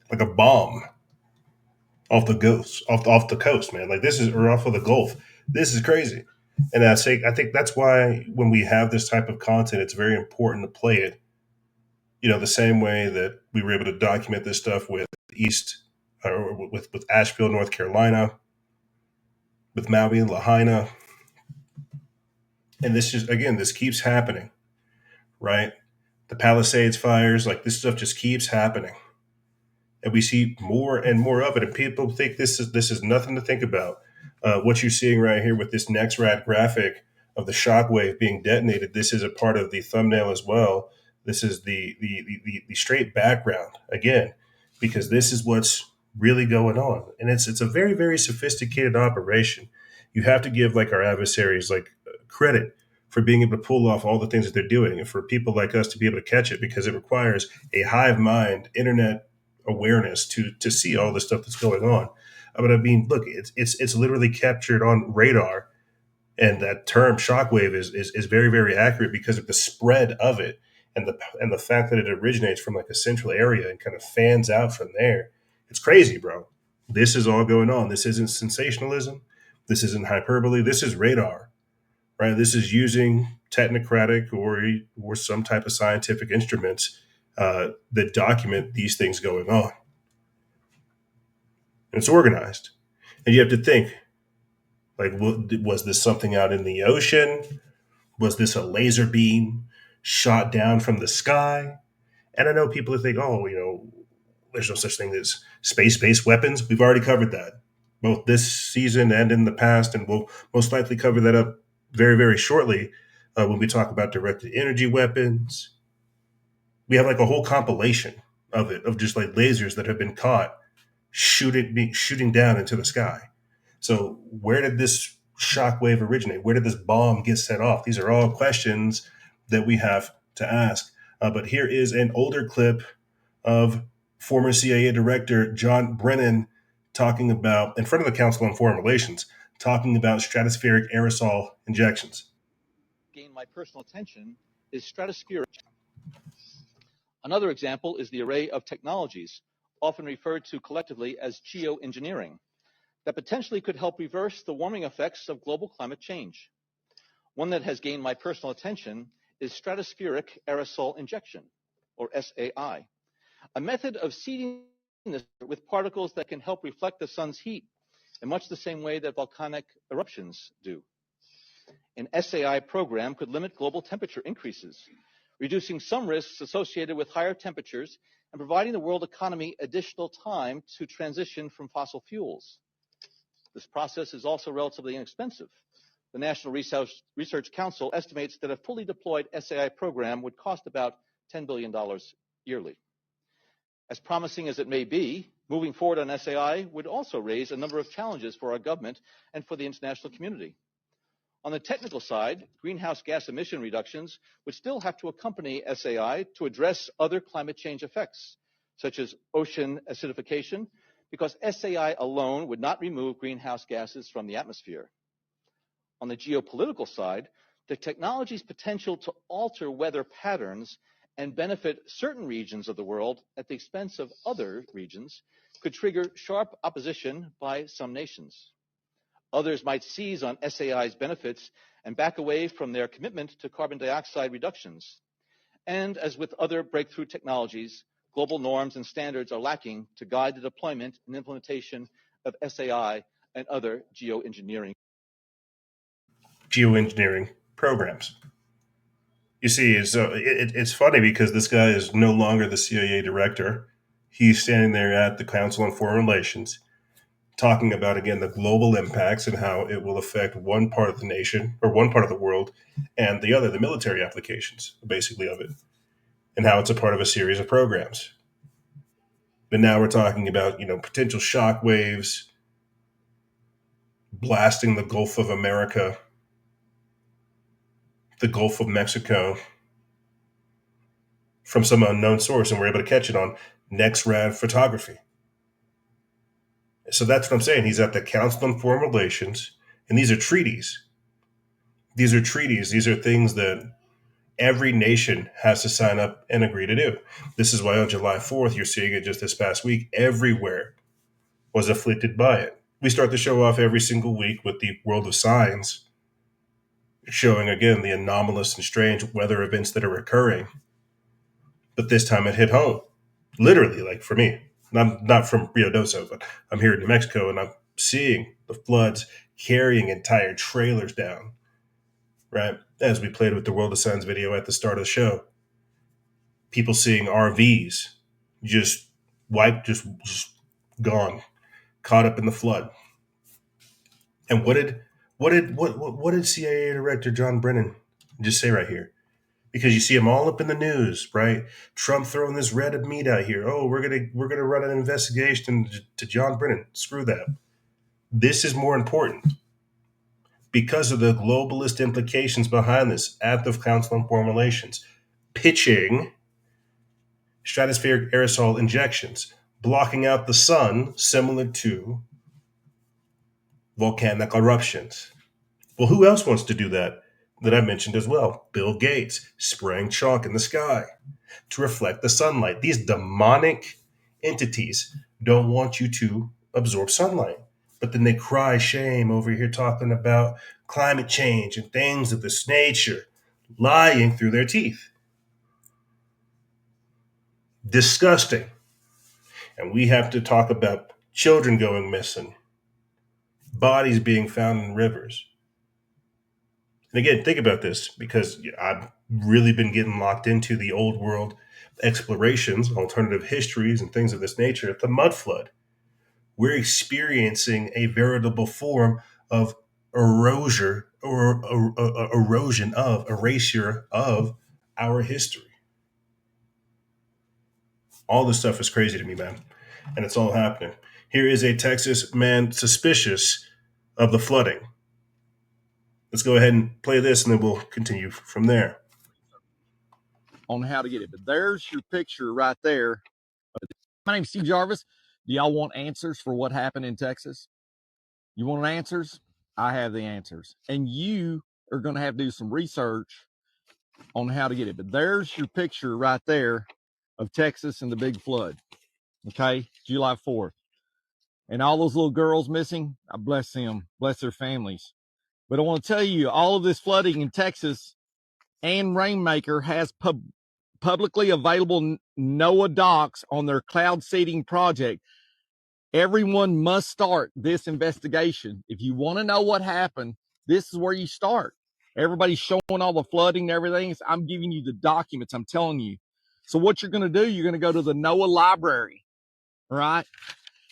like a bomb off the coast, man. Like this is, or off of the Gulf. This is crazy. And I think that's why when we have this type of content, it's very important to play it, the same way that we were able to document this stuff with with Asheville, North Carolina, with Maui and Lahaina. And this keeps happening, right? The Palisades fires, like this stuff just keeps happening. And we see more and more of it. And people think this is nothing to think about. What you're seeing right here with this next rad graphic of the shockwave being detonated, this is a part of the thumbnail as well. This is the straight background again, because this is what's really going on. And it's a very, very sophisticated operation. You have to give like our adversaries like credit for being able to pull off all the things that they're doing, and for people like us to be able to catch it, because it requires a hive mind, internet awareness to see all the stuff that's going on. But I mean, look, it's literally captured on radar, and that term shockwave is very, very accurate because of the spread of it, and the fact that it originates from like a central area and kind of fans out from there. It's crazy, bro. This is all going on. This isn't sensationalism. This isn't hyperbole. This is radar, right? This is using technocratic or some type of scientific instruments that document these things going on. And it's organized. And you have to think, like, was this something out in the ocean? Was this a laser beam shot down from the sky? And I know people think, there's no such thing as space-based weapons. We've already covered that, both this season and in the past, and we'll most likely cover that up very, very shortly when we talk about directed energy weapons. We have like a whole compilation of it, of just like lasers that have been caught shooting down into the sky. So where did this shockwave originate? Where did this bomb get set off? These are all questions that we have to ask. But here is an older clip of former CIA Director John Brennan talking about, in front of the Council on Foreign Relations, talking about stratospheric aerosol injections. Gain my personal attention is stratospheric. Another example is the array of technologies, often referred to collectively as geoengineering, that potentially could help reverse the warming effects of global climate change. One that has gained my personal attention is stratospheric aerosol injection, or SAI, a method of seeding this with particles that can help reflect the sun's heat in much the same way that volcanic eruptions do. An SAI program could limit global temperature increases, reducing some risks associated with higher temperatures and providing the world economy additional time to transition from fossil fuels. This process is also relatively inexpensive. The National Research Council estimates that a fully deployed SAI program would cost about $10 billion yearly. As promising as it may be, moving forward on SAI would also raise a number of challenges for our government and for the international community. On the technical side, greenhouse gas emission reductions would still have to accompany SAI to address other climate change effects, such as ocean acidification, because SAI alone would not remove greenhouse gases from the atmosphere. On the geopolitical side, the technology's potential to alter weather patterns and benefit certain regions of the world at the expense of other regions could trigger sharp opposition by some nations. Others might seize on SAI's benefits and back away from their commitment to carbon dioxide reductions. And as with other breakthrough technologies, global norms and standards are lacking to guide the deployment and implementation of SAI and other geoengineering programs. You see, it's funny because this guy is no longer the CIA director. he's standing there at the Council on Foreign Relations talking about, again, the global impacts and how it will affect one part of the nation or one part of the world and the other, the military applications, basically, of it, and how it's a part of a series of programs. But now we're talking about, potential shock waves blasting the Gulf of America, the Gulf of Mexico, from some unknown source, and we're able to catch it on NextRad photography. So that's what I'm saying. He's at the Council on Foreign Relations, and these are treaties. These are treaties. These are things that every nation has to sign up and agree to do. This is why on July 4th, you're seeing it just this past week, everywhere was afflicted by it. We start the show off every single week with the World of Signs, showing, again, the anomalous and strange weather events that are occurring. But this time it hit home, literally, like for me. I'm not from Rio Doso, but I'm here in New Mexico, and I'm seeing the floods carrying entire trailers down, right? As we played with the World of Signs video at the start of the show. People seeing RVs just wiped, just gone, caught up in the flood. And what did CIA Director John Brennan just say right here? Because you see them all up in the news, right? Trump throwing this red meat out here. Oh, we're gonna run an investigation to John Brennan. Screw that. This is more important because of the globalist implications behind this at the Council on Foreign Relations, pitching stratospheric aerosol injections, blocking out the sun, similar to volcanic eruptions. Well, who else wants to do that I mentioned as well? Bill Gates, spraying chalk in the sky to reflect the sunlight. These demonic entities don't want you to absorb sunlight. But then they cry shame over here talking about climate change and things of this nature, lying through their teeth. Disgusting. And we have to talk about children going missing, bodies being found in rivers. And again, think about this, because I've really been getting locked into the old world explorations, alternative histories, and things of this nature. At the mud flood, we're experiencing a veritable form of erasure of our history. All this stuff is crazy to me, man. And it's all happening. Here is a Texas man suspicious of the flooding. Let's go ahead and play this, and then we'll continue from there. On how to get it. But there's your picture right there. My name's Steve Jarvis. Do y'all want answers for what happened in Texas? You want answers? I have the answers. And you are going to have to do some research on how to get it. But there's your picture right there of Texas and the big flood. Okay, July 4th. And all those little girls missing, I bless them, bless their families. But I want to tell you, all of this flooding in Texas and Rainmaker has publicly available NOAA docs on their cloud seeding project. Everyone must start this investigation. If you want to know what happened, this is where you start. Everybody's showing all the flooding and everything. So I'm giving you the documents. I'm telling you. So what you're going to do, you're going to go to the NOAA library, right?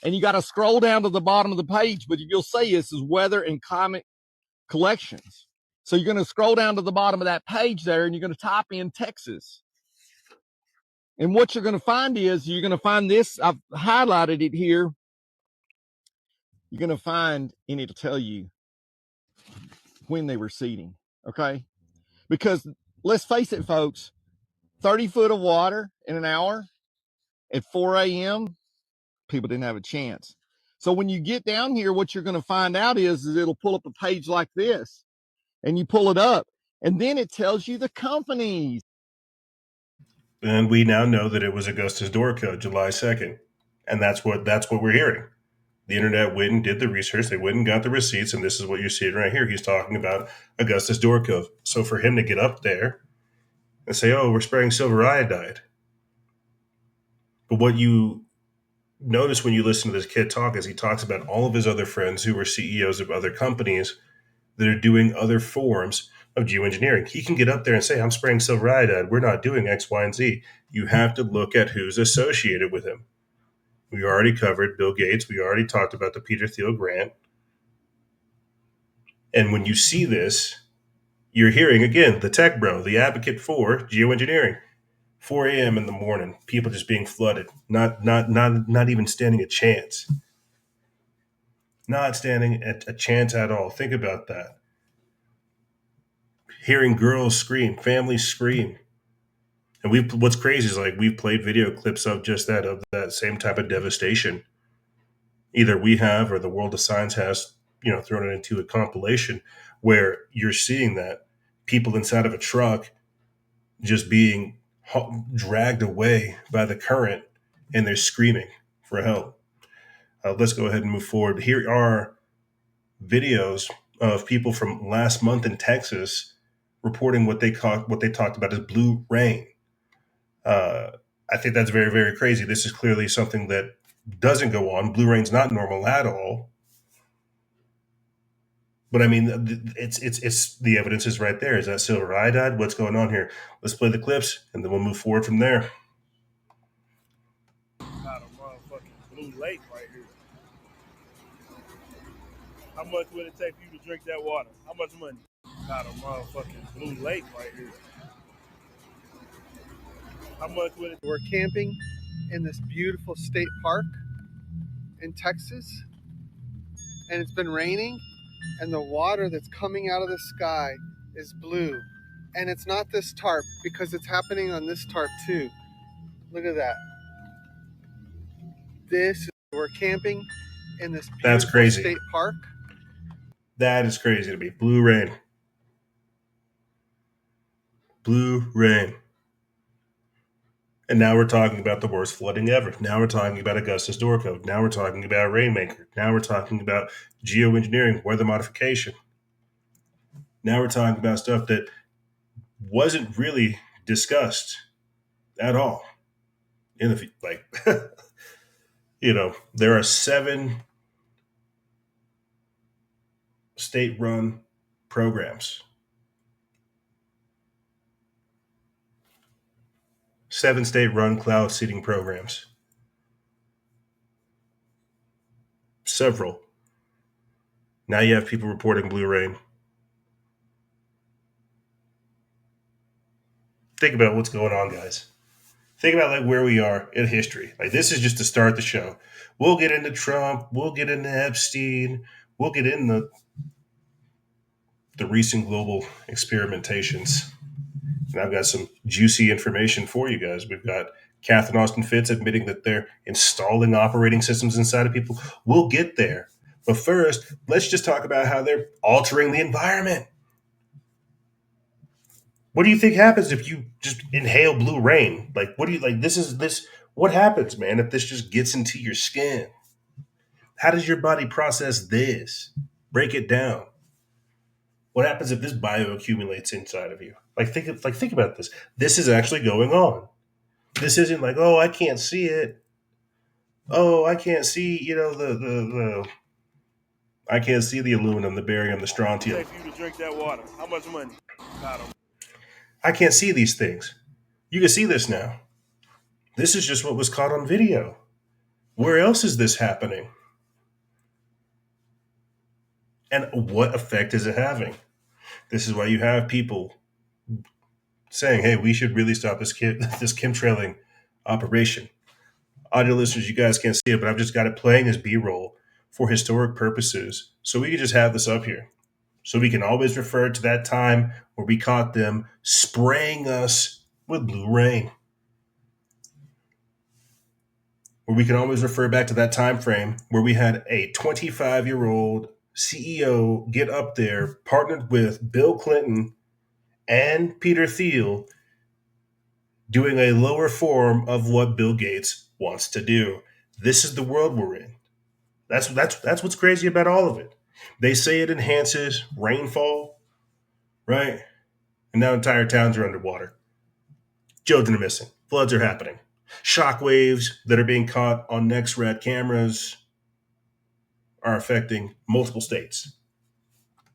And you got to scroll down to the bottom of the page, but you'll see this is weather and climate collections. So you're going to scroll down to the bottom of that page there, and you're going to type in Texas. And what you're going to find is you're going to find this. I've highlighted it here. You're going to find, and it'll tell you when they were seeding. Okay. Because let's face it, folks, 30 foot of water in an hour at 4 a.m., people didn't have a chance. So when you get down here, what you're going to find out is it'll pull up a page like this, and you pull it up, and then it tells you the companies. And we now know that it was Augustus Doricko, July 2nd. And that's what we're hearing. The internet went and did the research. They went and got the receipts, and this is what you're seeing right here. He's talking about Augustus Doricko. So for him to get up there and say, oh, we're spraying silver iodide. But what you notice when you listen to this kid talk is he talks about all of his other friends who were CEOs of other companies that are doing other forms of geoengineering. He can get up there and say, I'm spraying silver iodide. We're not doing X, Y, and Z. You have to look at who's associated with him. We already covered Bill Gates. We already talked about the Peter Thiel grant. And when you see this, you're hearing, again, the tech bro, the advocate for geoengineering. 4 a.m. in the morning, people just being flooded, not even standing a chance. Not standing a chance at all. Think about that. Hearing girls scream, families scream. And what's crazy is like we've played video clips of just that, of that same type of devastation. Either we have or the world of science has, thrown it into a compilation where you're seeing that people inside of a truck just being dragged away by the current and they're screaming for help. Let's go ahead and move forward. Here are videos of people from last month in Texas reporting what they talked about as blue rain. I think that's very, very crazy. This is clearly something that doesn't go on. Blue rain's not normal at all. But I mean, it's the evidence is right there. Is that silver iodide? What's going on here? Let's play the clips, and then we'll move forward from there. Got a motherfucking blue lake right here. How much would it take for you to drink that water? How much money? Got a motherfucking blue lake right here. How much would it? We're camping in this beautiful state park in Texas, and it's been raining, and the water that's coming out of the sky is blue. And it's not this tarp, because it's happening on this tarp too. Look at that. We're camping in this beautiful That's crazy. state park. That is crazy to me. Blue rain. Blue rain. And now we're talking about the worst flooding ever. Now we're talking about Augustus Doricko. Now we're talking about Rainmaker. Now we're talking about geoengineering, weather modification. Now we're talking about stuff that wasn't really discussed at all. There are 7 state-run programs. 7 state-run cloud seeding programs. Several. Now you have people reporting blue rain. Think about what's going on, guys. Think about like where we are in history. Like this is just to start the show. We'll get into Trump. We'll get into Epstein. We'll get into the recent global experimentations. And I've got some juicy information for you guys. We've got Catherine Austin Fitts admitting that they're installing operating systems inside of people. We'll get there. But first, let's just talk about how they're altering the environment. What do you think happens if you just inhale blue rain? Like, what happens, man, if this just gets into your skin? How does your body process this? Break it down. What happens if this bioaccumulates inside of you? Think about this. This is actually going on. This isn't like, oh, I can't see it. Oh, I can't see, I can't see the aluminum, the barium, the strontium. Take you to drink that water. How much money? I can't see these things. You can see this now. This is just what was caught on video. Where else is this happening? And what effect is it having? This is why you have people saying, hey, we should really stop this chemtrailing operation. Audio listeners, you guys can't see it, but I've just got it playing as B-roll for historic purposes. So we can just have this up here. So we can always refer to that time where we caught them spraying us with blue rain. Or we can always refer back to that time frame where we had a 25-year-old CEO get up there, partnered with Bill Clinton and Peter Thiel, doing a lower form of what Bill Gates wants to do. This is the world we're in. That's what's crazy about all of it. They say it enhances rainfall, right? And now entire towns are underwater. Children are missing. Floods are happening. Shock waves that are being caught on NextRad cameras are affecting multiple states.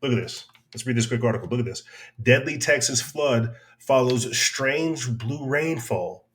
Look at this. Let's read this quick article. Look at this. Deadly Texas flood follows strange blue rainfall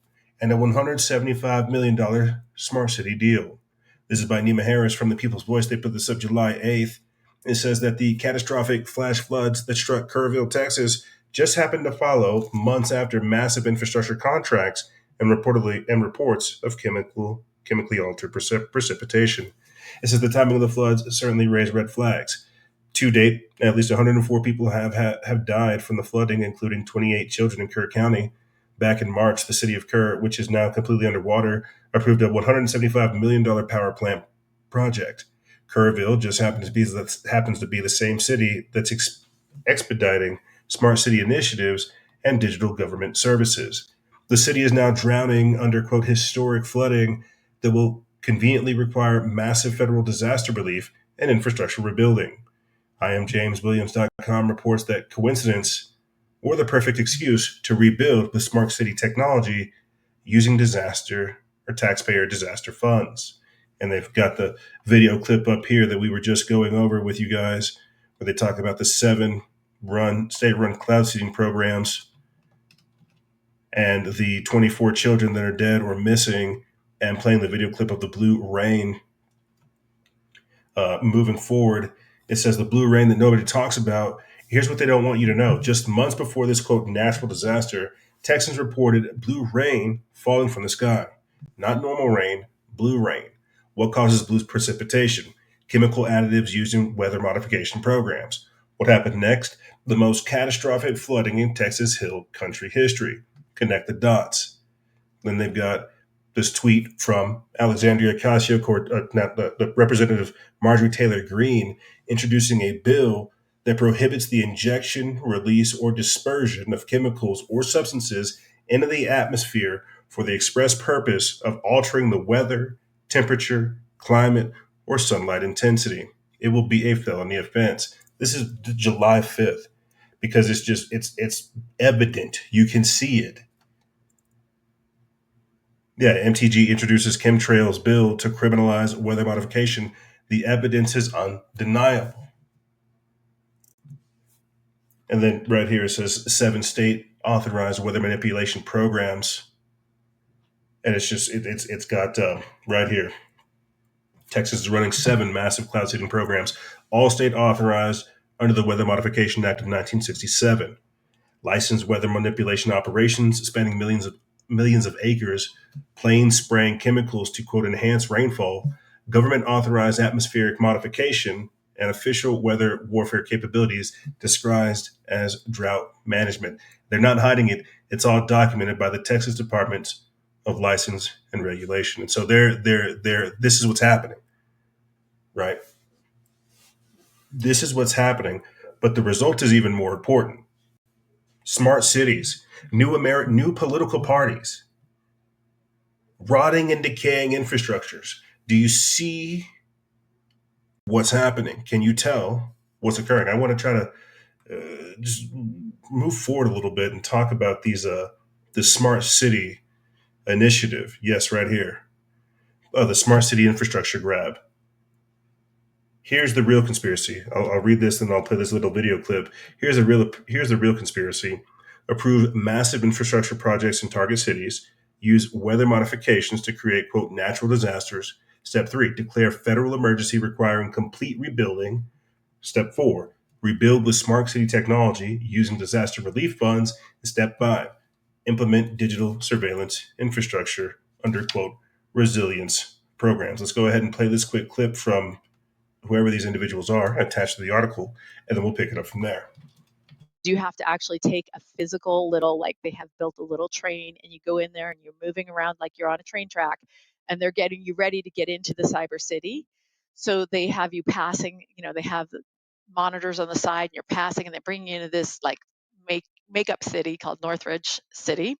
and a $175 million smart city deal. This is by Nima Harris from the People's Voice. They put this up July 8th. It says that the catastrophic flash floods that struck Kerrville, Texas, just happened to follow months after massive infrastructure contracts and reports of chemically altered precipitation. It says the timing of the floods certainly raised red flags. To date, at least 104 people have died from the flooding, including 28 children in Kerr County. Back in March, the city of Kerr, which is now completely underwater, approved a $175 million power plant project. Kerrville just happens to be the same city that's expediting smart city initiatives and digital government services. The city is now drowning under, quote, historic flooding that will conveniently require massive federal disaster relief and infrastructure rebuilding. IamJamesWilliams.com reports that coincidence or the perfect excuse to rebuild with smart city technology using disaster or taxpayer disaster funds. And they've got the video clip up here that we were just going over with you guys, where they talk about the 7 state-run cloud seeding programs and the 24 children that are dead or missing, and playing the video clip of the blue rain moving forward. It says the blue rain that nobody talks about. Here's what they don't want you to know. Just months before this, quote, natural disaster, Texans reported blue rain falling from the sky. Not normal rain, blue rain. What causes blue precipitation? Chemical additives used in weather modification programs. What happened next? The most catastrophic flooding in Texas Hill Country history. Connect the dots. Then they've got this tweet from Alexandria Ocasio, Representative Marjorie Taylor Greene, introducing a bill that prohibits the injection, release, or dispersion of chemicals or substances into the atmosphere for the express purpose of altering the weather, temperature, climate, or sunlight intensity. It will be a felony offense. This is July 5th because it's evident. You can see it. Yeah, MTG introduces chemtrails bill to criminalize weather modification. The evidence is undeniable. And then right here it says 7 state authorized weather manipulation programs, and it's got right here. Texas is running 7 massive cloud seeding programs, all state authorized under the Weather Modification Act of 1967. Licensed weather manipulation operations spanning millions of acres, planes spraying chemicals to, quote, enhance rainfall, government authorized atmospheric modification, and official weather warfare capabilities disguised as drought management. They're not hiding it. It's all documented by the Texas Departments of License and Regulation. And so this is what's happening, right? This is what's happening, but the result is even more important. Smart cities, new political parties, rotting and decaying infrastructures. Do you see what's happening? Can you tell what's occurring? I want to try to just move forward a little bit and talk about the smart city initiative. Yes, right here. The smart city infrastructure grab. Here's the real conspiracy. I'll read this and I'll play this little video clip. Here's the real conspiracy. Approve massive infrastructure projects in target cities. Use weather modifications to create, quote, natural disasters. Step 3, declare federal emergency requiring complete rebuilding. Step 4, rebuild with smart city technology using disaster relief funds. And step 5, implement digital surveillance infrastructure under, quote, resilience programs. Let's go ahead and play this quick clip from whoever these individuals are attached to the article, and then we'll pick it up from there. You have to actually take a physical little, like they have built a little train and you go in there and you're moving around like you're on a train track, and they're getting you ready to get into the cyber city. So they have you passing, they have the monitors on the side and you're passing, and they're bringing you into this like makeup city called Northbridge City,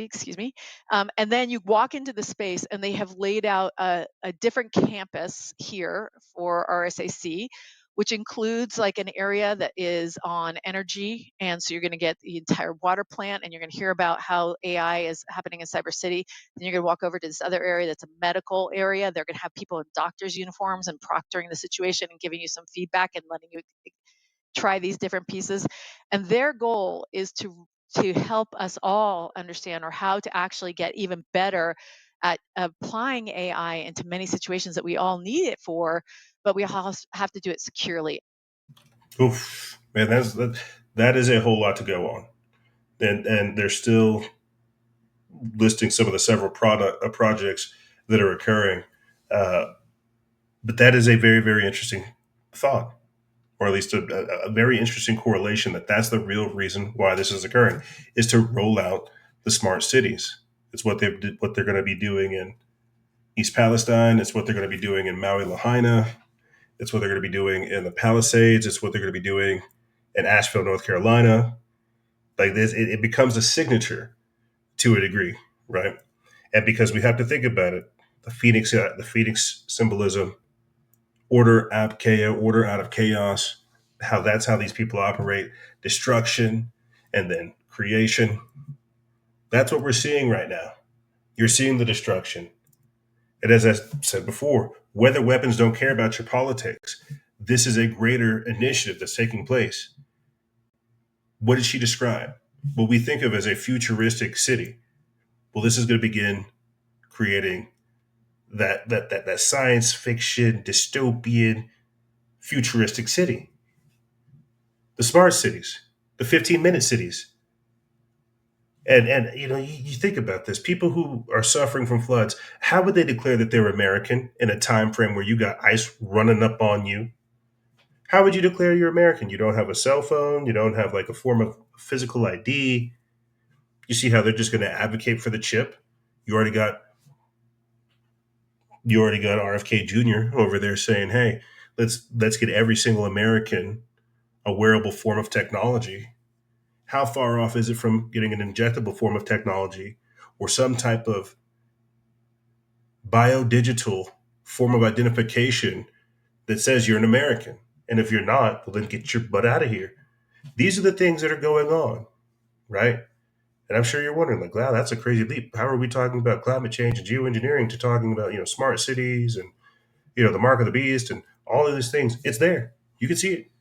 excuse me. And then you walk into the space and they have laid out a different campus here for RSAC, which includes like an area that is on energy. And so you're going to get the entire water plant, and you're going to hear about how AI is happening in Cyber City. Then you're going to walk over to this other area that's a medical area. They're going to have people in doctors' uniforms and proctoring the situation and giving you some feedback and letting you try these different pieces. And their goal is to to help us all understand, or how to actually get even better at applying AI into many situations that we all need it for, but we all have to do it securely. Oof, man, that is a whole lot to go on, and they're still listing some of the several projects that are occurring. Uh, but that is a very, very interesting thought, or at least a very interesting correlation that that's the real reason why this is occurring, is to roll out the smart cities. It's what they're going to be doing in East Palestine. It's what they're going to be doing in Maui Lahaina. It's what they're going to be doing in the Palisades. It's what they're going to be doing in Asheville, North Carolina. Like this, it becomes a signature to a degree, right? And because we have to think about it, the Phoenix symbolism, order out of chaos, that's how these people operate, destruction and then creation. That's what we're seeing right now. You're seeing the destruction. And as I said before, weather weapons don't care about your politics. This is a greater initiative that's taking place. What did she describe? What we think of as a futuristic city. Well, this is going to begin creating that science fiction, dystopian, futuristic city. The smart cities, the 15-minute cities. And you think about this. People who are suffering from floods, how would they declare that they're American in a time frame where you got ice running up on you? How would you declare you're American? You don't have a cell phone. You don't have like a form of physical ID. You see how they're just going to advocate for the chip. You already got RFK Jr. over there saying, "Hey, let's get every single American a wearable form of technology." How far off is it from getting an injectable form of technology or some type of biodigital form of identification that says you're an American? And if you're not, well, then get your butt out of here. These are the things that are going on, right? And I'm sure you're wondering, like, wow, that's a crazy leap. How are we talking about climate change and geoengineering to talking about, smart cities and, the mark of the beast and all of these things? It's there. You can see it.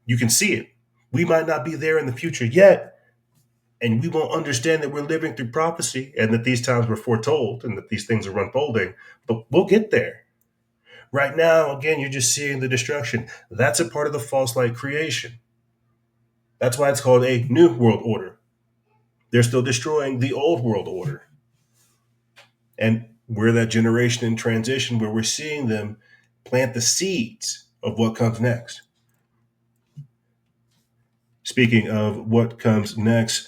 You can see it. We might not be there in the future yet, and we won't understand that we're living through prophecy and that these times were foretold and that these things are unfolding, but we'll get there. Right now, again, you're just seeing the destruction. That's a part of the false light creation. That's why it's called a new world order. They're still destroying the old world order. And we're that generation in transition where we're seeing them plant the seeds of what comes next. Speaking of what comes next,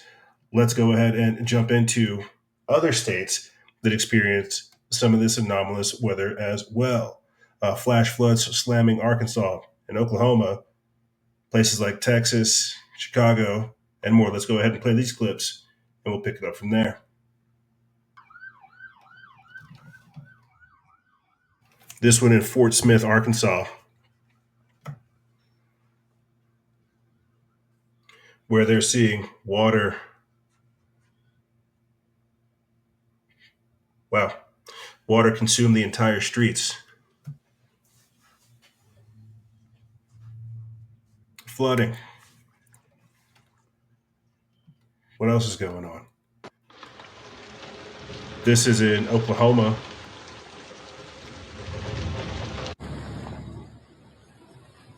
let's go ahead and jump into other states that experience some of this anomalous weather as well. Flash floods slamming Arkansas and Oklahoma, places like Texas, Chicago, and more. Let's go ahead and play these clips, and we'll pick it up from there. This one in Fort Smith, Arkansas, where they're seeing water. Wow. Water consumed the entire streets. Flooding. What else is going on? This is in Oklahoma.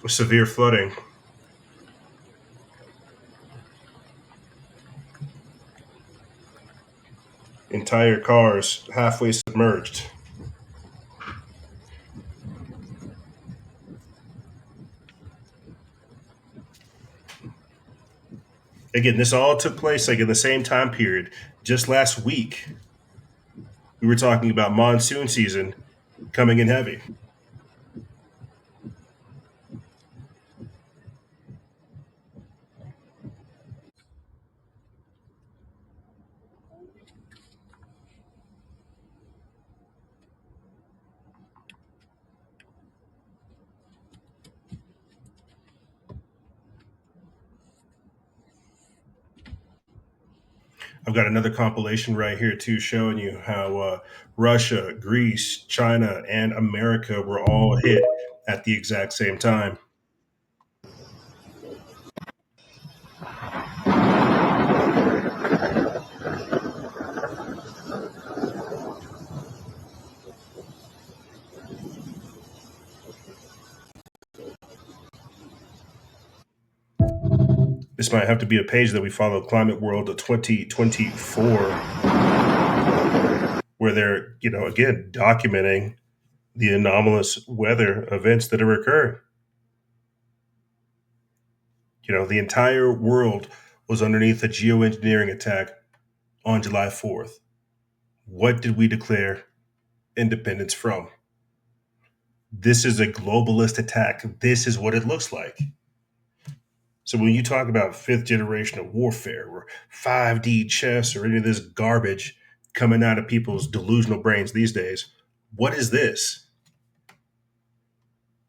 Severe flooding. Entire cars halfway submerged. Again, this all took place like in the same time period. Just last week, we were talking about monsoon season coming in heavy. I've got another compilation right here too, showing you how Russia, Greece, China, and America were all hit at the exact same time. This might have to be a page that we follow, Climate World 2024, where they're, again, documenting the anomalous weather events that are occurring. The entire world was underneath a geoengineering attack on July 4th. What did we declare independence from? This is a globalist attack. This is what it looks like. So when you talk about fifth generation of warfare or 5D chess or any of this garbage coming out of people's delusional brains these days, what is this?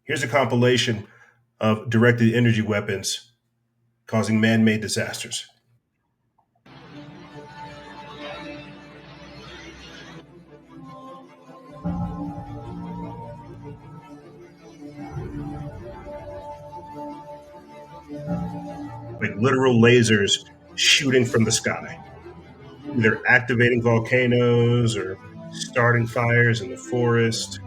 Here's a compilation of directed energy weapons causing man-made disasters. Like literal lasers shooting from the sky, either activating volcanoes or starting fires in the forest.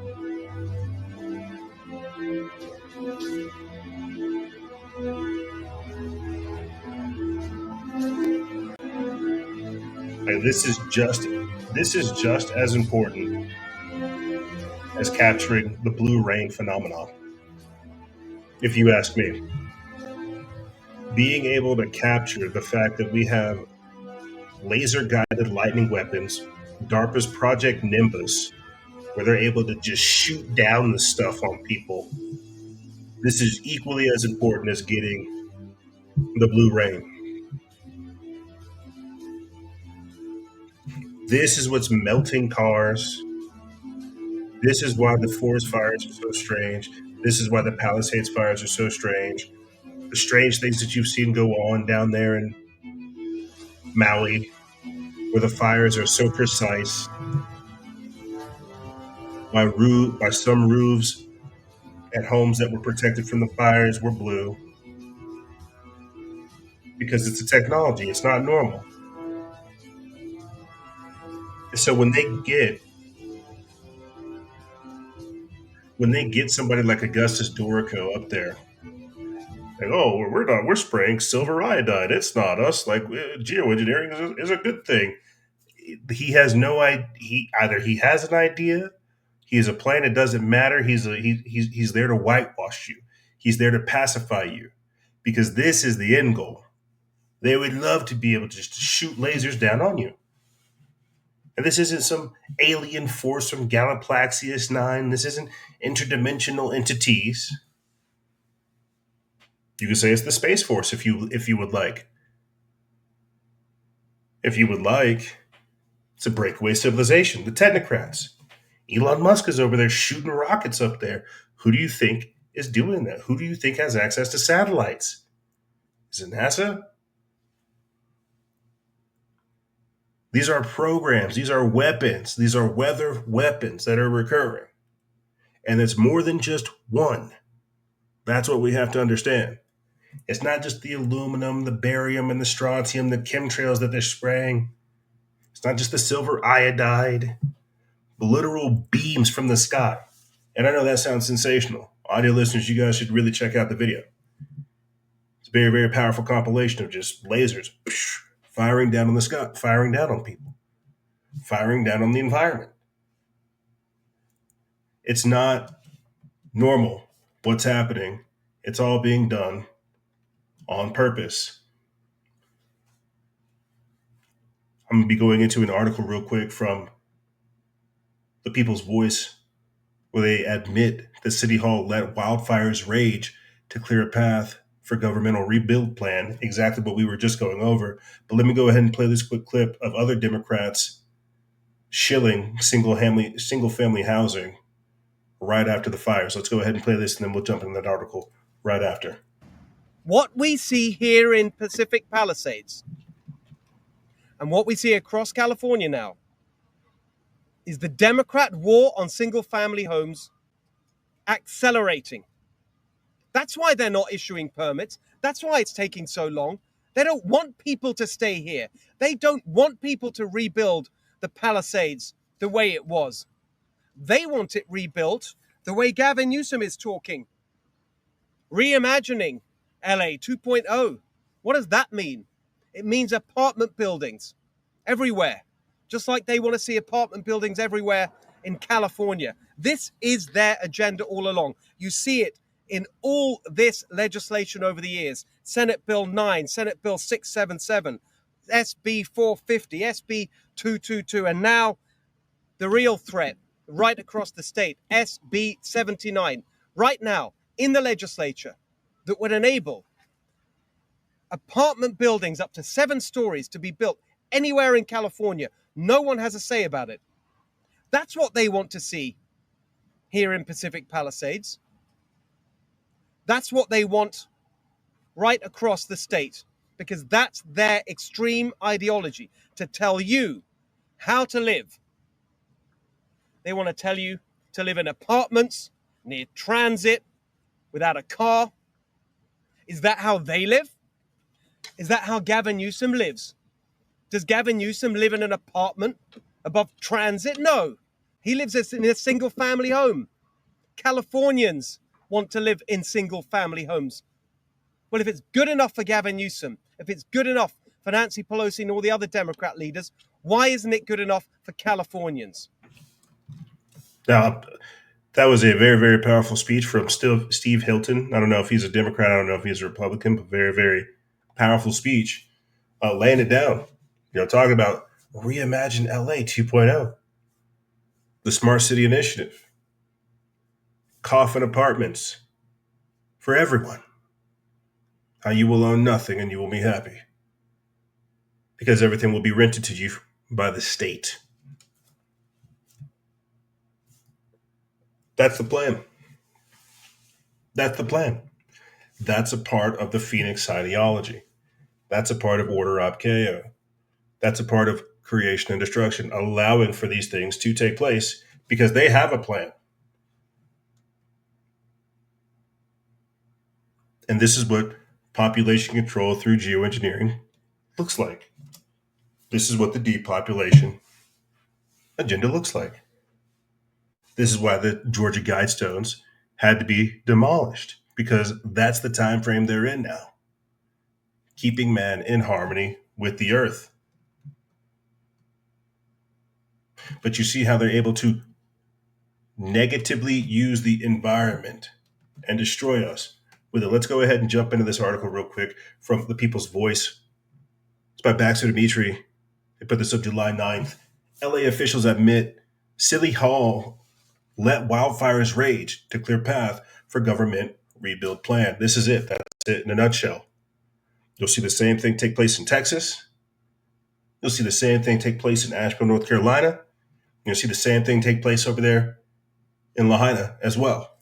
Like this is just as important as capturing the blue rain phenomenon, if you ask me. Being able to capture the fact that we have laser-guided lightning weapons, DARPA's Project Nimbus, where they're able to just shoot down the stuff on people. This is equally as important as getting the blue rain. This is what's melting cars. This is why the forest fires are so strange. This is why the Palisades fires are so strange. The strange things that you've seen go on down there in Maui, where the fires are so precise. Why some roofs at homes that were protected from the fires were blue. Because it's a technology. It's not normal. So when they get somebody like Augustus Doricko up there, like, oh, we're spraying silver iodide. It's not us. Like geoengineering is a good thing. He has no idea. Either he has an idea, he has a plan. It doesn't matter. He's there to whitewash you. He's there to pacify you, because this is the end goal. They would love to be able to just shoot lasers down on you. And this isn't some alien force from Galaplaxius 9. This isn't interdimensional entities. You could say it's the Space Force if you would like. If you would like, it's a breakaway civilization, the technocrats. Elon Musk is over there shooting rockets up there. Who do you think is doing that? Who do you think has access to satellites? Is it NASA? These are programs. These are weapons. These are weather weapons that are recurring. And it's more than just one. That's what we have to understand. It's not just the aluminum, the barium, and the strontium, the chemtrails that they're spraying. It's not just the silver iodide, the literal beams from the sky. And I know that sounds sensational. Audio listeners, you guys should really check out the video. It's a very, very powerful compilation of just lasers firing down on the sky, firing down on people, firing down on the environment. It's not normal what's happening. It's all being done on purpose. I'm going to be going into an article real quick from the People's Voice, where they admit that City Hall let wildfires rage to clear a path for governmental rebuild plan, exactly what we were just going over. But let me go ahead and play this quick clip of other Democrats shilling single-family housing right after the fires. Let's go ahead and play this, and then we'll jump into that article right after. What we see here in Pacific Palisades and what we see across California now is the Democrat war on single-family homes accelerating. That's why they're not issuing permits. That's why it's taking so long. They don't want people to stay here. They don't want people to rebuild the Palisades the way it was. They want it rebuilt the way Gavin Newsom is talking. Reimagining LA 2.0. What does that mean? It means apartment buildings everywhere, just like they want to see apartment buildings everywhere in California. This is their agenda all along. You see it in all this legislation over the years. Senate Bill 9, Senate Bill 677, SB 450, SB 222, and now the real threat right across the state, SB 79, right now in the legislature, that would enable apartment buildings up to 7 stories to be built anywhere in California. No one has a say about it. That's what they want to see here in Pacific Palisades. That's what they want right across the state, because that's their extreme ideology, to tell you how to live. They want to tell you to live in apartments, near transit, without a car. Is that how they live? Is that how Gavin Newsom lives? Does Gavin Newsom live in an apartment above transit? No. He lives in a single family home. Californians want to live in single family homes. Well, if it's good enough for Gavin Newsom, if it's good enough for Nancy Pelosi and all the other Democrat leaders, why isn't it good enough for Californians? Now, that was a very, very powerful speech from Steve Hilton. I don't know if he's a Democrat. I don't know if he's a Republican, but very, very powerful speech, laying it down. Talking about Reimagine LA 2.0, the Smart City Initiative, coffin apartments for everyone. How you will own nothing and you will be happy because everything will be rented to you by the state. That's the plan. That's the plan. That's a part of the Phoenix ideology. That's a part of order ob chaos. That's a part of creation and destruction, allowing for these things to take place because they have a plan. And this is what population control through geoengineering looks like. This is what the depopulation agenda looks like. This is why the Georgia Guidestones had to be demolished, because that's the time frame they're in now. Keeping man in harmony with the earth. But you see how they're able to negatively use the environment and destroy us with it. Let's go ahead and jump into this article real quick from The People's Voice. It's by Baxter Dimitri. They put this up July 9th. LA officials admit City Hall let wildfires rage to clear path for government rebuild plan. This is it. That's it in a nutshell. You'll see the same thing take place in Texas. You'll see the same thing take place in Asheville, North Carolina. You'll see the same thing take place over there in Lahaina as well.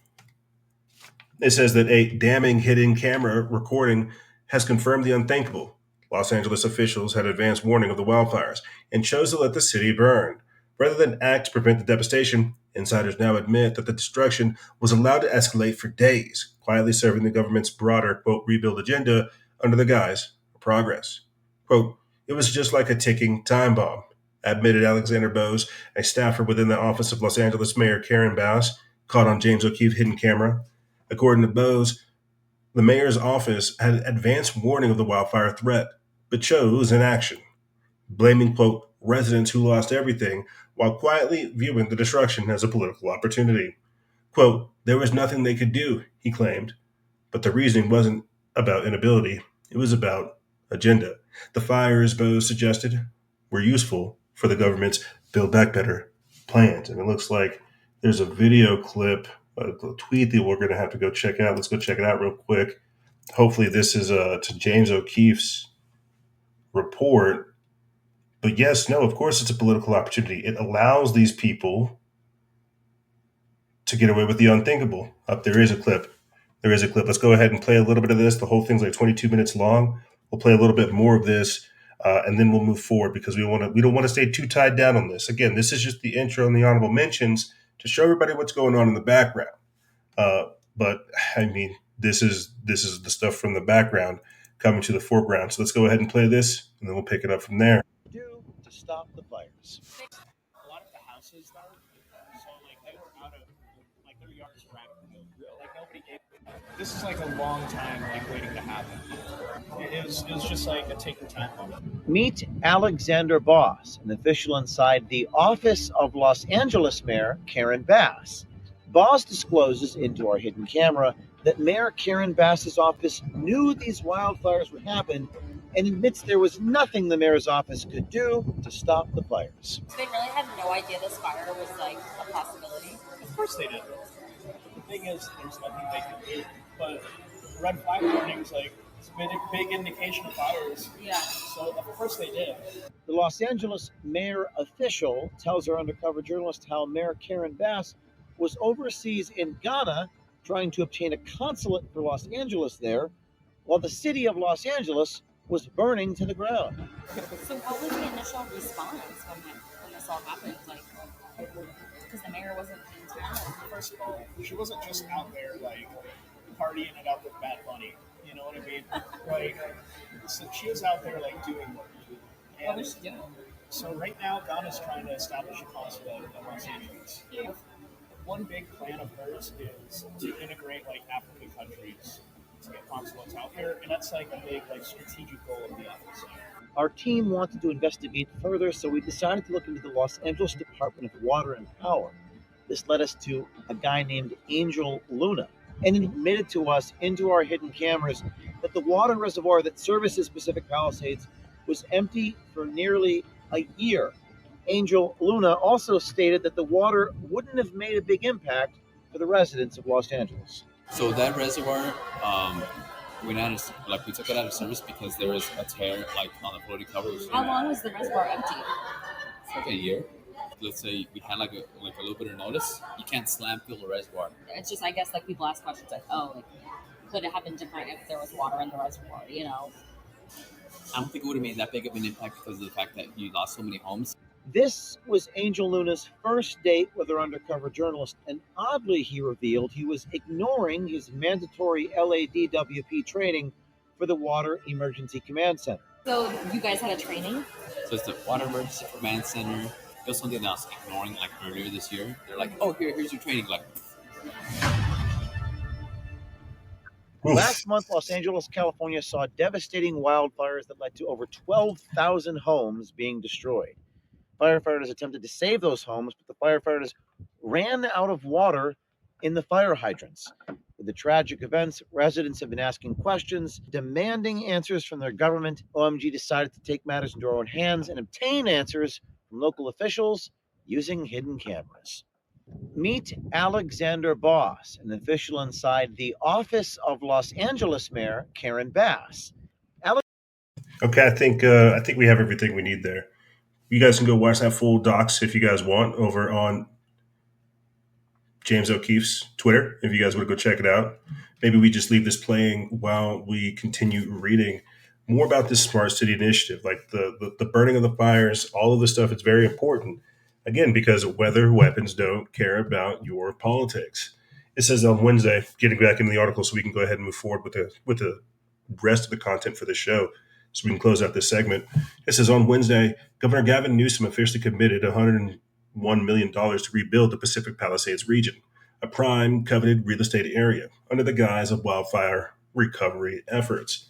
It says that a damning hidden camera recording has confirmed the unthinkable. Los Angeles officials had advance warning of the wildfires and chose to let the city burn. Rather than act to prevent the devastation, insiders now admit that the destruction was allowed to escalate for days, quietly serving the government's broader, quote, rebuild agenda under the guise of progress. Quote, it was just like a ticking time bomb, admitted Alexander Bose, a staffer within the office of Los Angeles Mayor Karen Bass, caught on James O'Keefe hidden camera. According to Bose, the mayor's office had advance warning of the wildfire threat, but chose inaction, blaming, quote, residents who lost everything while quietly viewing the destruction as a political opportunity. Quote, there was nothing they could do, he claimed, but the reasoning wasn't about inability. It was about agenda. The fires, Bose suggested, were useful for the government's Build Back Better plans. And it looks like there's a video clip, a tweet that we're going to have to go check out. Let's go check it out real quick. Hopefully this is to James O'Keefe's report. But yes, no, of course it's a political opportunity. It allows these people to get away with the unthinkable. There is a clip. There is a clip. Let's go ahead and play a little bit of this. The whole thing's like 22 minutes long. We'll play a little bit more of this, and then we'll move forward because we don't want to stay too tied down on this. Again, this is just the intro and the honorable mentions to show everybody what's going on in the background. But I mean, this is the stuff from the background coming to the foreground. So let's go ahead and play this, and then we'll pick it up from there. Do to stop the fires. A lot of the houses, though, so like they were out of like their yards were out of This is like a long time waiting to happen. It was just like a take your time moment. Meet Alexander Boss, an official inside the office of Los Angeles Mayor Karen Bass. Boss discloses into our hidden camera that Mayor Karen Bass's office knew these wildfires would happen and admits there was nothing the mayor's office could do to stop the fires. So they really had no idea this fire was like a possibility? Of course they did. The thing is, there's nothing they can do. But red flag warnings, like, it's a big indication of fires. Yeah. So of course they did. The Los Angeles mayor official tells our undercover journalist how Mayor Karen Bass was overseas in Ghana trying to obtain a consulate for Los Angeles there, while the city of Los Angeles was burning to the ground. So what was the initial response when this all happened? Like, because the mayor wasn't in town. First of all, she wasn't just out there like partying it up with Bad Bunny. You know what I mean? Like, so she was out there like doing work. What was she doing? So right now, Ghana's trying to establish a consulate in Los Angeles. Yeah. One big plan of hers is to integrate like African countries to get consulates out there, and that's like a big like strategic goal of the office. Our team wanted to investigate further, so we decided to look into the Los Angeles Department of Water and Power. This led us to a guy named Angel Luna, and it admitted to us into our hidden cameras that the water reservoir that services Pacific Palisades was empty for nearly a year. Angel Luna also stated that the water wouldn't have made a big impact for the residents of Los Angeles. So that reservoir, we took it out of service because there was a tear like on the floating cover. How long was the reservoir empty? It's like a year. Let's say we had like a little bit of notice. You can't slam fill a reservoir. It's just, I guess, like people ask questions like, oh, like, could it have been different if there was water in the reservoir, you know? I don't think it would have made that big of an impact because of the fact that you lost so many homes. This was Angel Luna's first date with our undercover journalist, and oddly, he revealed he was ignoring his mandatory LADWP training for the Water Emergency Command Center. So you guys had a training? So it's the Water Emergency Command Center. It was something that I was ignoring like earlier this year. They're like, oh, here's your training. Like, last month, Los Angeles, California saw devastating wildfires that led to over 12,000 homes being destroyed. Firefighters attempted to save those homes, but the firefighters ran out of water in the fire hydrants. With the tragic events, residents have been asking questions, demanding answers from their government. OMG decided to take matters into our own hands and obtain answers from local officials using hidden cameras. Meet Alexander Boss, an official inside the office of Los Angeles Mayor Karen Bass. Okay, I think we have everything we need there. You guys can go watch that full docs if you guys want over on James O'Keefe's Twitter, if you guys want to go check it out. Maybe we just leave this playing while we continue reading more about this Smart City Initiative, like the burning of the fires, all of this stuff. It's very important, again, because weather weapons don't care about your politics. It says on Wednesday, getting back into the article so we can go ahead and move forward with the rest of the content for the show so we can close out this segment. It says on Wednesday, Governor Gavin Newsom officially committed $101 million to rebuild the Pacific Palisades region, a prime coveted real estate area, under the guise of wildfire recovery efforts.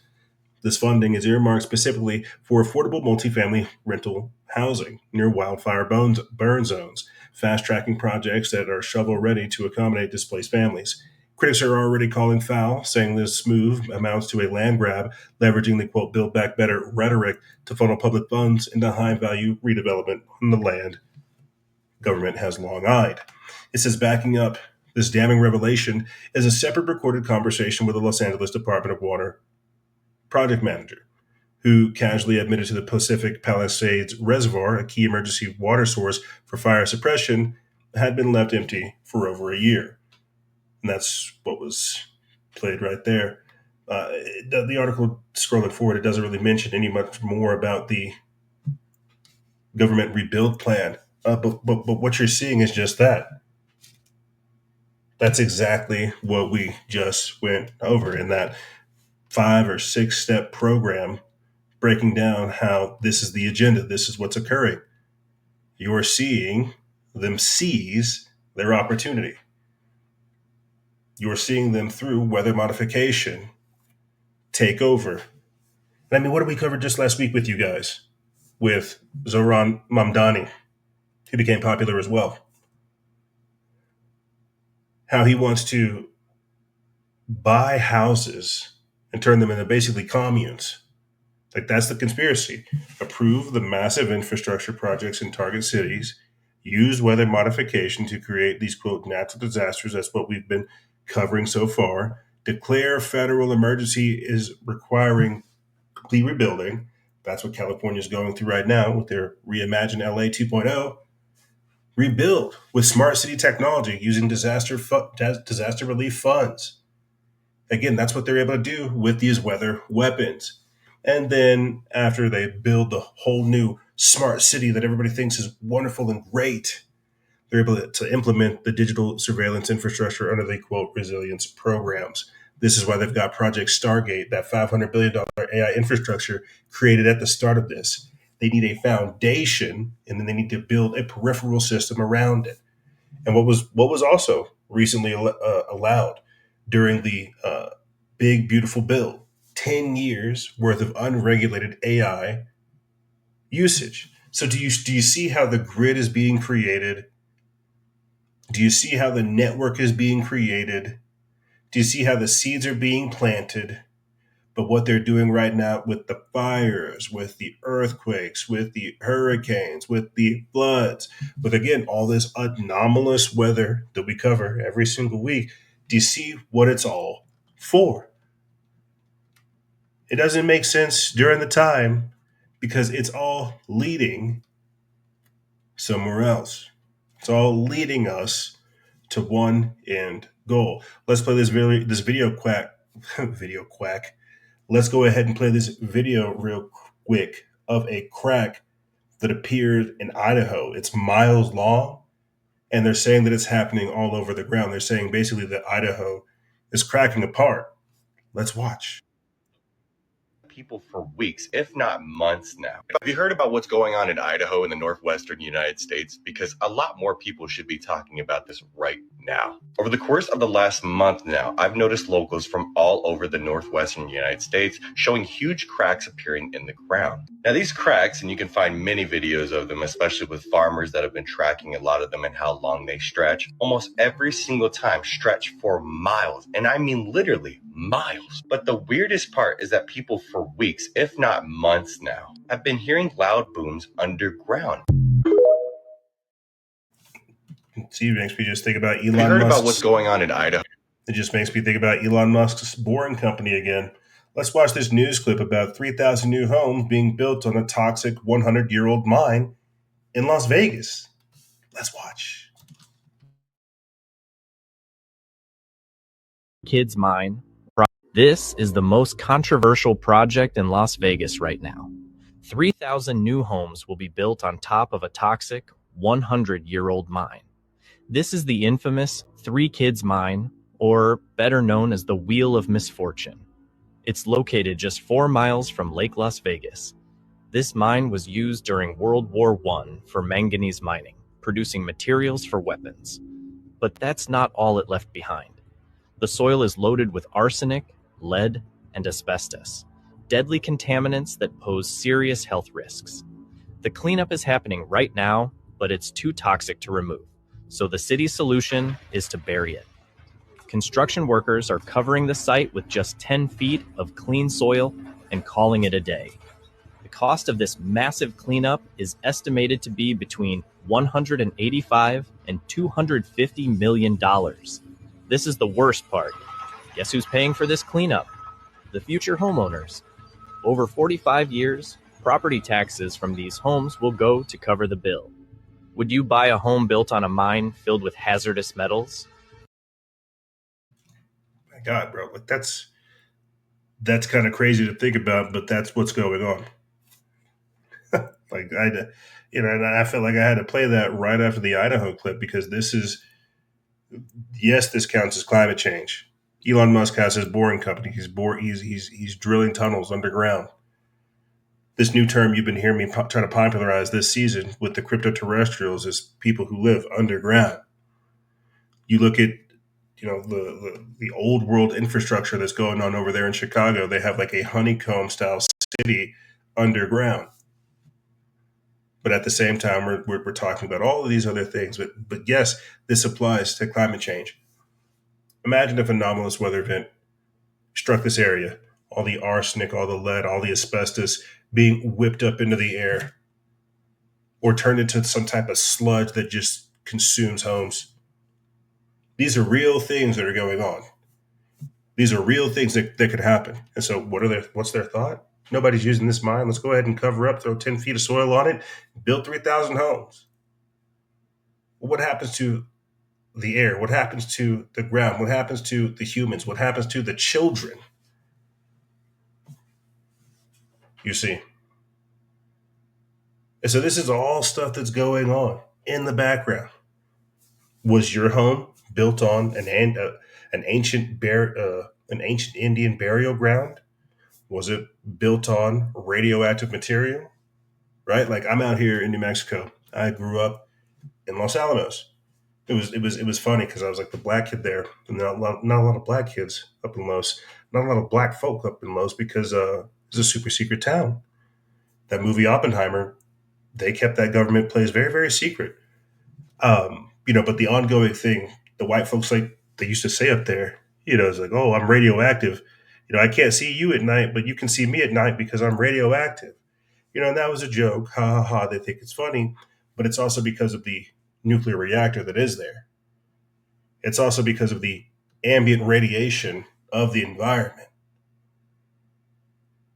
This funding is earmarked specifically for affordable multifamily rental housing near wildfire burn zones, fast-tracking projects that are shovel-ready to accommodate displaced families. Critics are already calling foul, saying this move amounts to a land grab, leveraging the, quote, Build Back Better rhetoric to funnel public funds into high-value redevelopment on the land government has long eyed. It says backing up this damning revelation is a separate recorded conversation with the Los Angeles Department of Water project manager, who casually admitted to the Pacific Palisades Reservoir, a key emergency water source for fire suppression, had been left empty for over a year. And that's what was played right there. The article, scrolling forward, it doesn't really mention any much more about the government rebuild plan. But what you're seeing is just that. That's exactly what we just went over in that 5 or 6 step program, breaking down how this is the agenda. This is what's occurring. You're seeing them seize their opportunity. You're seeing them through weather modification take over. And I mean, what did we cover just last week with you guys? With Zoran Mamdani, who became popular as well. How he wants to buy houses and turn them into basically communes. Like, that's the conspiracy. Approve the massive infrastructure projects in target cities, use weather modification to create these, quote, natural disasters. That's what we've been covering so far. Declare federal emergency is requiring complete rebuilding. That's what California is going through right now with their Reimagine LA 2.0. Rebuild with smart city technology using disaster relief funds. Again, that's what they're able to do with these weather weapons. And then after they build the whole new smart city that everybody thinks is wonderful and great, they're able to implement the digital surveillance infrastructure under the, quote, resilience programs. This is why they've got Project Stargate, that $500 billion AI infrastructure created at the start of this. They need a foundation, and then they need to build a peripheral system around it. And what was also recently allowed during the big, beautiful bill, 10 years worth of unregulated AI usage. So do you see how the grid is being created? Do you see how the network is being created? Do you see how the seeds are being planted? But what they're doing right now with the fires, with the earthquakes, with the hurricanes, with the floods, with, again, all this anomalous weather that we cover every single week, do you see what it's all for? It doesn't make sense during the time because it's all leading somewhere else. It's all leading us to one end goal. Let's play this video quack. Video quack. Let's go ahead and play this video real quick of a crack that appeared in Idaho. It's miles long, and they're saying that it's happening all over the ground. They're saying basically that Idaho is cracking apart. Let's watch. People for weeks, if not months now. Have you heard about what's going on in Idaho in the northwestern United States? Because a lot more people should be talking about this right now. Over the course of the last month now, I've noticed locals from all over the northwestern United States showing huge cracks appearing in the ground. Now, these cracks, and you can find many videos of them, especially with farmers that have been tracking a lot of them and how long they stretch, almost every single time stretch for miles. And I mean literally miles. But the weirdest part is that people for weeks, if not months now, have been hearing loud booms underground. See, it makes me just think about Elon Musk. Have you heard about what's going on in Idaho? It just makes me think about Elon Musk's boring company again. Let's watch this news clip about 3,000 new homes being built on a toxic 100-year-old mine in Las Vegas. Let's watch. Kids Mine. This is the most controversial project in Las Vegas right now. 3,000 new homes will be built on top of a toxic 100-year-old mine. This is the infamous Three Kids Mine, or better known as the Wheel of Misfortune. It's located just 4 miles from Lake Las Vegas. This mine was used during World War I for manganese mining, producing materials for weapons. But that's not all it left behind. The soil is loaded with arsenic, lead, and asbestos, deadly contaminants that pose serious health risks. The cleanup is happening right now, but it's too toxic to remove, so the city's solution is to bury it. Construction workers are covering the site with just 10 feet of clean soil and calling it a day. The cost of this massive cleanup is estimated to be between $185 and $250 million. This is the worst part. Guess who's paying for this cleanup? The future homeowners. Over 45 years, property taxes from these homes will go to cover the bill. Would you buy a home built on a mine filled with hazardous metals? My God, bro, like that's kind of crazy to think about, but that's what's going on. Like and I felt like I had to play that right after the Idaho clip because this is, yes, this counts as climate change. Elon Musk has his boring company. He's drilling tunnels underground. This new term you've been hearing me try to popularize this season with the crypto terrestrials is people who live underground. You look at the old world infrastructure that's going on over there in Chicago. They have like a honeycomb style city underground. But at the same time, we're talking about all of these other things. But yes, this applies to climate change. Imagine if an anomalous weather event struck this area, all the arsenic, all the lead, all the asbestos being whipped up into the air or turned into some type of sludge that just consumes homes. These are real things that are going on. These are real things that could happen. And so what's their thought? Nobody's using this mine. Let's go ahead and cover up, throw 10 feet of soil on it, build 3,000 homes. What happens to the air? What happens to the ground? What happens to the humans? What happens to the children? You see. And so this is all stuff that's going on in the background. Was your home built on an ancient Indian burial ground? Was it built on radioactive material? Right? Like I'm out here in New Mexico. I grew up in Los Alamos. It was funny because I was like the black kid there, and not a lot of black kids up in Los, not a lot of black folk up in Los because it's a super secret town. That movie Oppenheimer, they kept that government place very, very secret. But the ongoing thing, the white folks like they used to say up there, it's like, oh, I'm radioactive. I can't see you at night, but you can see me at night because I'm radioactive. And that was a joke. Ha ha ha. They think it's funny, but it's also because of the nuclear reactor that is there. It's also because of the ambient radiation of the environment.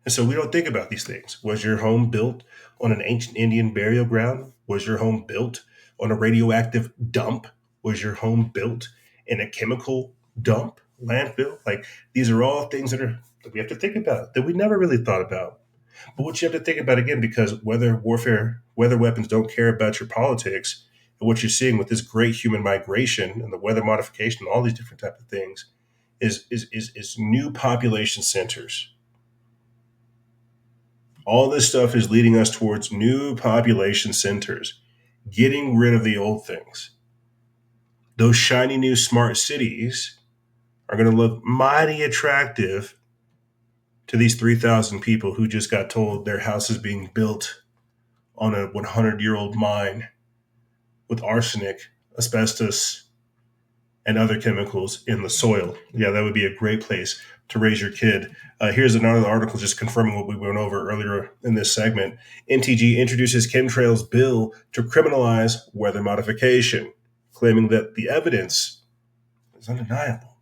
And so we don't think about these things. Was your home built on an ancient Indian burial ground? Was your home built on a radioactive dump? Was your home built in a chemical dump, landfill? Like these are all things that we have to think about that we never really thought about. But what you have to think about again, because weather warfare, weather weapons don't care about your politics. And what you're seeing with this great human migration and the weather modification, all these different types of things, is new population centers. All this stuff is leading us towards new population centers, getting rid of the old things. Those shiny new smart cities are going to look mighty attractive to these 3,000 people who just got told their house is being built on a 100-year-old mine with arsenic, asbestos, and other chemicals in the soil. Yeah, that would be a great place to raise your kid. Here's another article just confirming what we went over earlier in this segment. MTG introduces chemtrails bill to criminalize weather modification, claiming that the evidence is undeniable.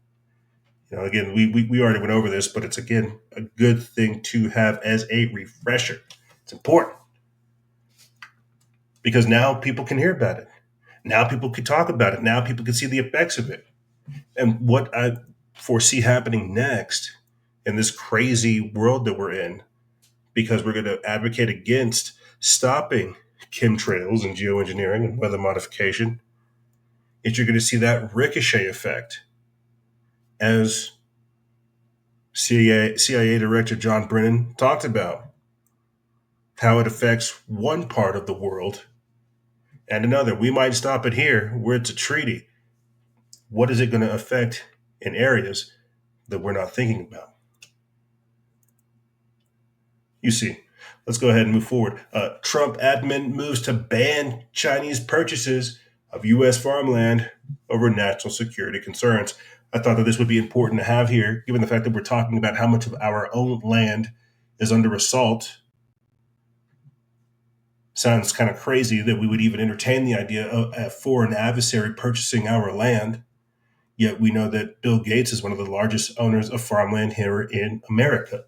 Again, we already went over this, but it's, again, a good thing to have as a refresher. It's important because now people can hear about it. Now people can talk about it. Now people can see the effects of it. And what I foresee happening next in this crazy world that we're in, because we're going to advocate against stopping chemtrails and geoengineering and weather modification, is you're going to see that ricochet effect as CIA Director John Brennan talked about, how it affects one part of the world and another. We might stop it here where it's a treaty. What is it going to affect in areas that we're not thinking about? You see, let's go ahead and move forward. Trump admin moves to ban Chinese purchases of U.S. farmland over national security concerns. I thought that this would be important to have here, given the fact that we're talking about how much of our own land is under assault. Sounds kind of crazy that we would even entertain the idea of a foreign adversary purchasing our land. Yet we know that Bill Gates is one of the largest owners of farmland here in America.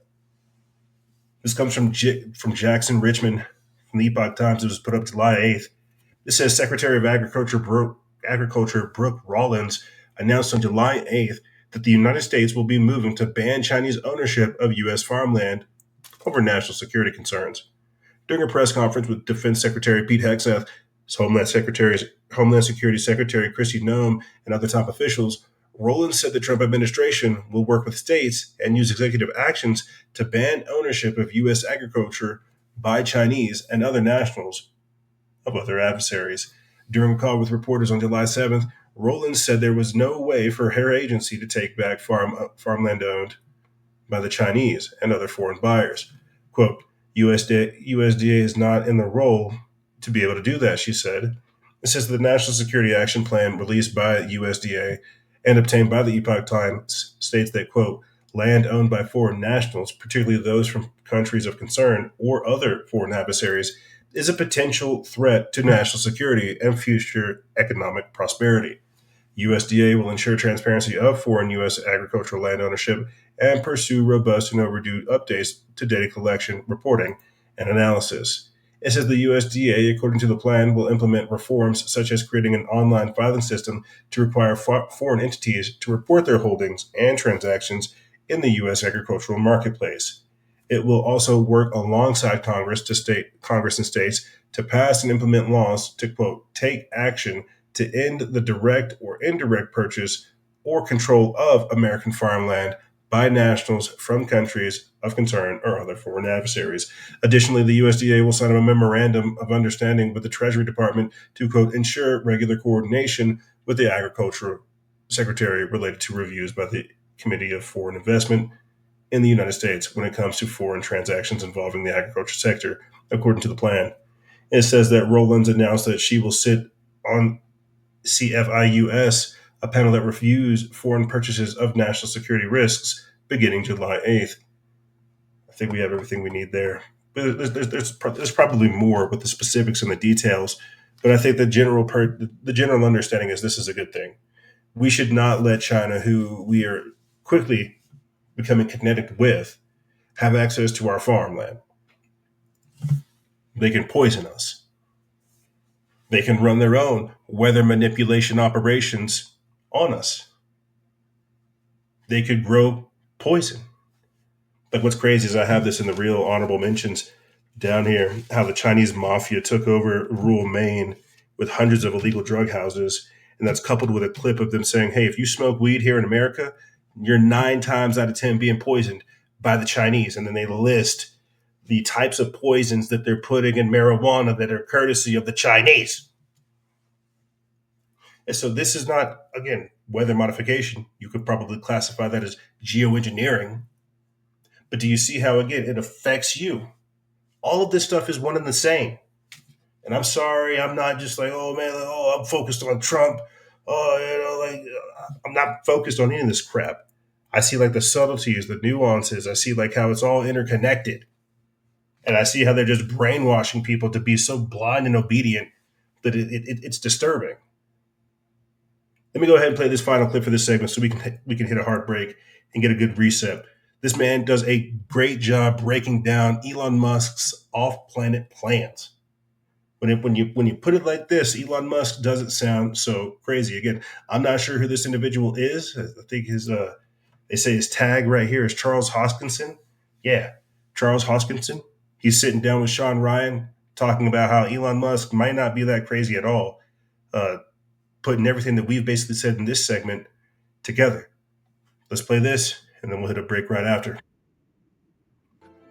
This comes from Jackson Richmond from the Epoch Times. It was put up July 8th. It says Secretary of Agriculture Brooke Rollins announced on July 8th that the United States will be moving to ban Chinese ownership of U.S. farmland over national security concerns. During a press conference with Defense Secretary Pete Hegseth, Homeland Security Secretary Kristi Noem, and other top officials, Rollins said the Trump administration will work with states and use executive actions to ban ownership of U.S. agriculture by Chinese and other nationals of other adversaries. During a call with reporters on July 7th, Rowland said there was no way for her agency to take back farmland owned by the Chinese and other foreign buyers. Quote, USDA is not in the role to be able to do that, she said. It says the National Security Action Plan released by USDA and obtained by the Epoch Times states that, quote, land owned by foreign nationals, particularly those from countries of concern or other foreign adversaries, is a potential threat to national security and future economic prosperity. USDA will ensure transparency of foreign U.S. agricultural land ownership and pursue robust and overdue updates to data collection, reporting, and analysis. It says the USDA, according to the plan, will implement reforms such as creating an online filing system to require foreign entities to report their holdings and transactions in the U.S. agricultural marketplace. It will also work alongside Congress and states to pass and implement laws to, quote, take action to end the direct or indirect purchase or control of American farmland by nationals from countries of concern or other foreign adversaries. Additionally, the USDA will sign a memorandum of understanding with the Treasury Department to, quote, ensure regular coordination with the Agriculture Secretary related to reviews by the Committee of Foreign Investment in the United States when it comes to foreign transactions involving the agriculture sector, according to the plan. It says that Rowlands announced that she will sit on CFIUS, a panel that reviews foreign purchases of national security risks, beginning July 8th. I think we have everything we need there. But there's probably more with the specifics and the details. But I think the general understanding is this is a good thing. We should not let China, who we are quickly becoming connected with, have access to our farmland. They can poison us. They can run their own weather manipulation operations on us. They could grow poison. Like what's crazy is I have this in the real honorable mentions down here, how the Chinese mafia took over rural Maine with hundreds of illegal drug houses. And that's coupled with a clip of them saying, hey, if you smoke weed here in America, you're 9 times out of 10 being poisoned by the Chinese. And then they list the types of poisons that they're putting in marijuana that are courtesy of the Chinese. And so this is not, again, weather modification. You could probably classify that as geoengineering. But do you see how, again, it affects you? All of this stuff is one and the same. And I'm sorry, I'm not just like, oh, man, I'm focused on Trump. I'm not focused on any of this crap. I see, like, the subtleties, the nuances. I see, like, how it's all interconnected. And I see how they're just brainwashing people to be so blind and obedient that it's disturbing. Let me go ahead and play this final clip for this segment so we can hit a hard break and get a good reset. This man does a great job breaking down Elon Musk's off-planet plans. When you put it like this, Elon Musk doesn't sound so crazy. Again, I'm not sure who this individual is. I think they say his tag right here is Charles Hoskinson. Yeah, Charles Hoskinson. He's sitting down with Sean Ryan talking about how Elon Musk might not be that crazy at all, putting everything that we've basically said in this segment together. Let's play this, and then we'll hit a break right after.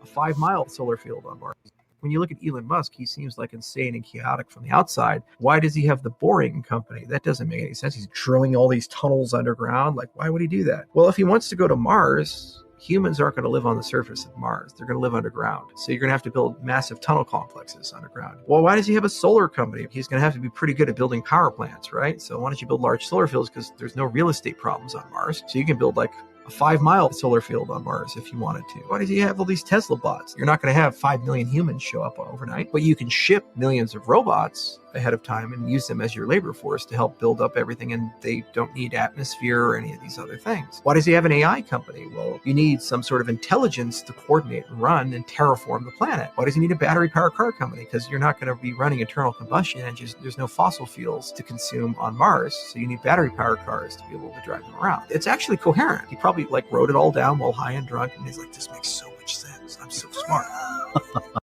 A 5-mile solar field on Mars. When you look at Elon Musk, he seems like insane and chaotic from the outside. Why does he have the Boring Company? That doesn't make any sense. He's drilling all these tunnels underground. Like, why would he do that? Well, if he wants to go to Mars, humans aren't going to live on the surface of Mars. They're going to live underground. So you're going to have to build massive tunnel complexes underground. Well, why does he have a solar company? He's going to have to be pretty good at building power plants, right? So why don't you build large solar fields? Because there's no real estate problems on Mars. So you can build like a 5-mile solar field on Mars if you wanted to. Why does he have all these Tesla bots? You're not going to have 5 million humans show up overnight, but you can ship millions of robots ahead of time and use them as your labor force to help build up everything, and they don't need atmosphere or any of these other things. Why does he have an AI company? Well, you need some sort of intelligence to coordinate and run and terraform the planet. Why does he need a battery powered car company? Because you're not going to be running internal combustion engines. There's no fossil fuels to consume on Mars, so you need battery powered cars to be able to drive them around. It's actually coherent. He probably wrote it all down while high and drunk, and he's like, this makes so much sense. I'm so smart.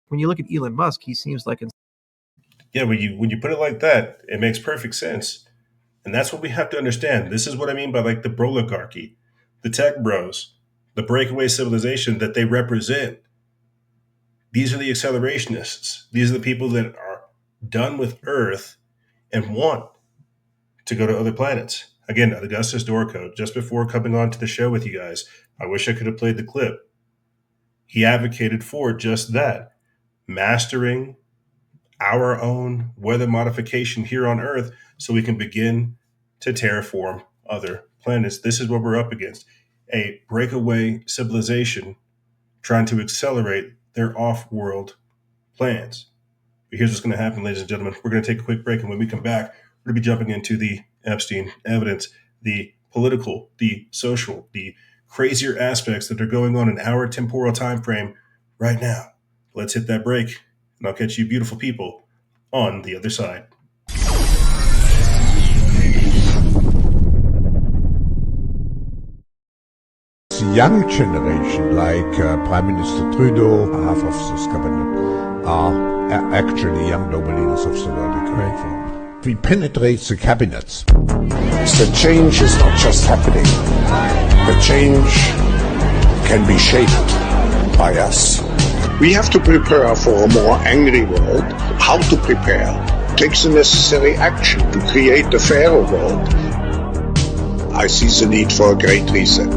When you look at Elon Musk, he seems like yeah, when you put it like that, it makes perfect sense. And that's what we have to understand. This is what I mean by like the broligarchy, the tech bros, the breakaway civilization that they represent. These are the accelerationists. These are the people that are done with Earth and want to go to other planets. Again, Augustus Doricko, just before coming on to the show with you guys, I wish I could have played the clip. He advocated for just that, mastering our own weather modification here on Earth so we can begin to terraform other planets. This is what we're up against. A breakaway civilization trying to accelerate their off-world plans. But here's what's going to happen, ladies and gentlemen. We're going to take a quick break, and when we come back, we're going to be jumping into the Epstein evidence, the political, the social, the crazier aspects that are going on in our temporal time frame right now. Let's hit that break, and I'll catch you beautiful people on the other side. The young generation, like Prime Minister Trudeau, half of this cabinet, are actually young noble leaders of the radical reform. We penetrate the cabinets. The change is not just happening. The change can be shaped by us. We have to prepare for a more angry world. How to prepare? Take the necessary action to create a fairer world. I see the need for a great reset.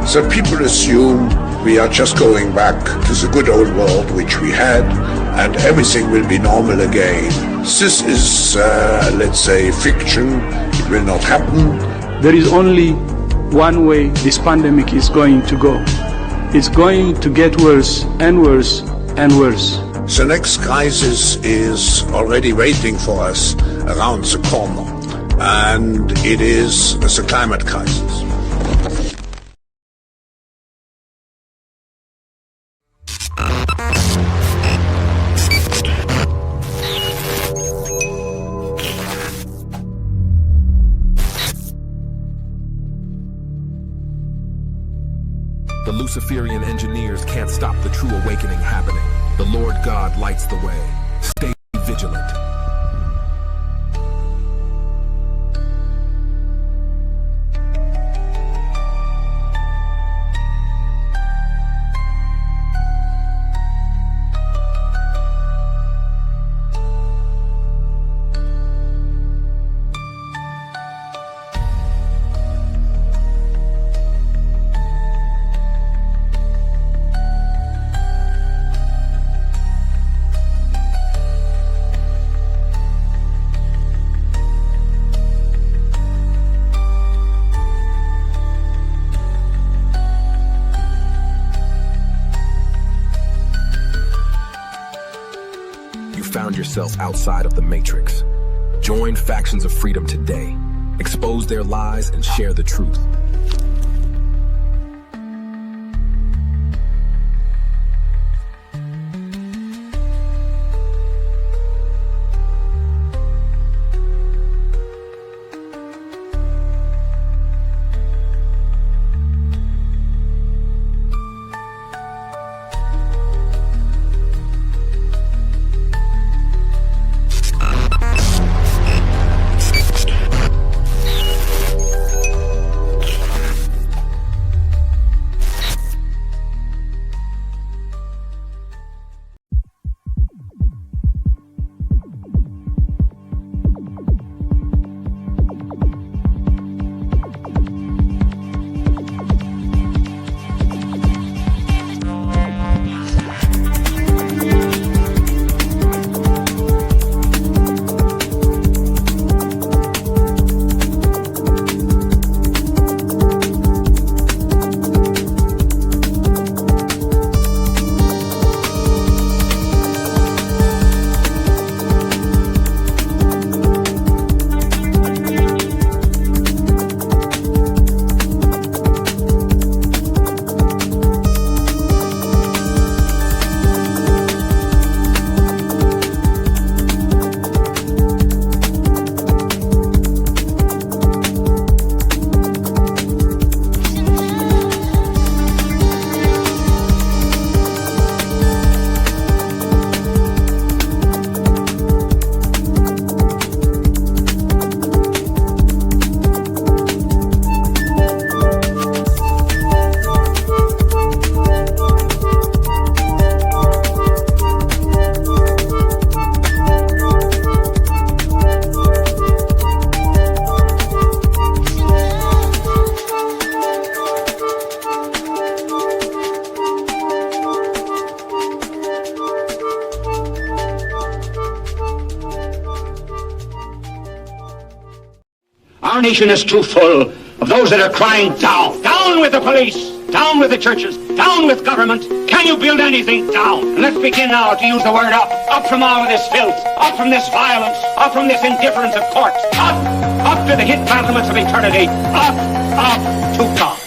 So people assume we are just going back to the good old world which we had, and everything will be normal again. This is, let's say, fiction. It will not happen. There is only one way this pandemic is going to go. It's going to get worse and worse and worse. The next crisis is already waiting for us around the corner, and it is the climate crisis. The Luciferian engineers can't stop the true awakening happening. The Lord God lights the way. Stay vigilant. Found yourself outside of the matrix. Join factions of freedom today. Expose their lies and share the truth. Our nation is too full of those that are crying down. Down with the police. Down with the churches. Down with government. Can you build anything? Down. And let's begin now to use the word up. Up from all of this filth. Up from this violence. Up from this indifference of courts. Up. Up to the hidden battlements of eternity. Up. Up to God.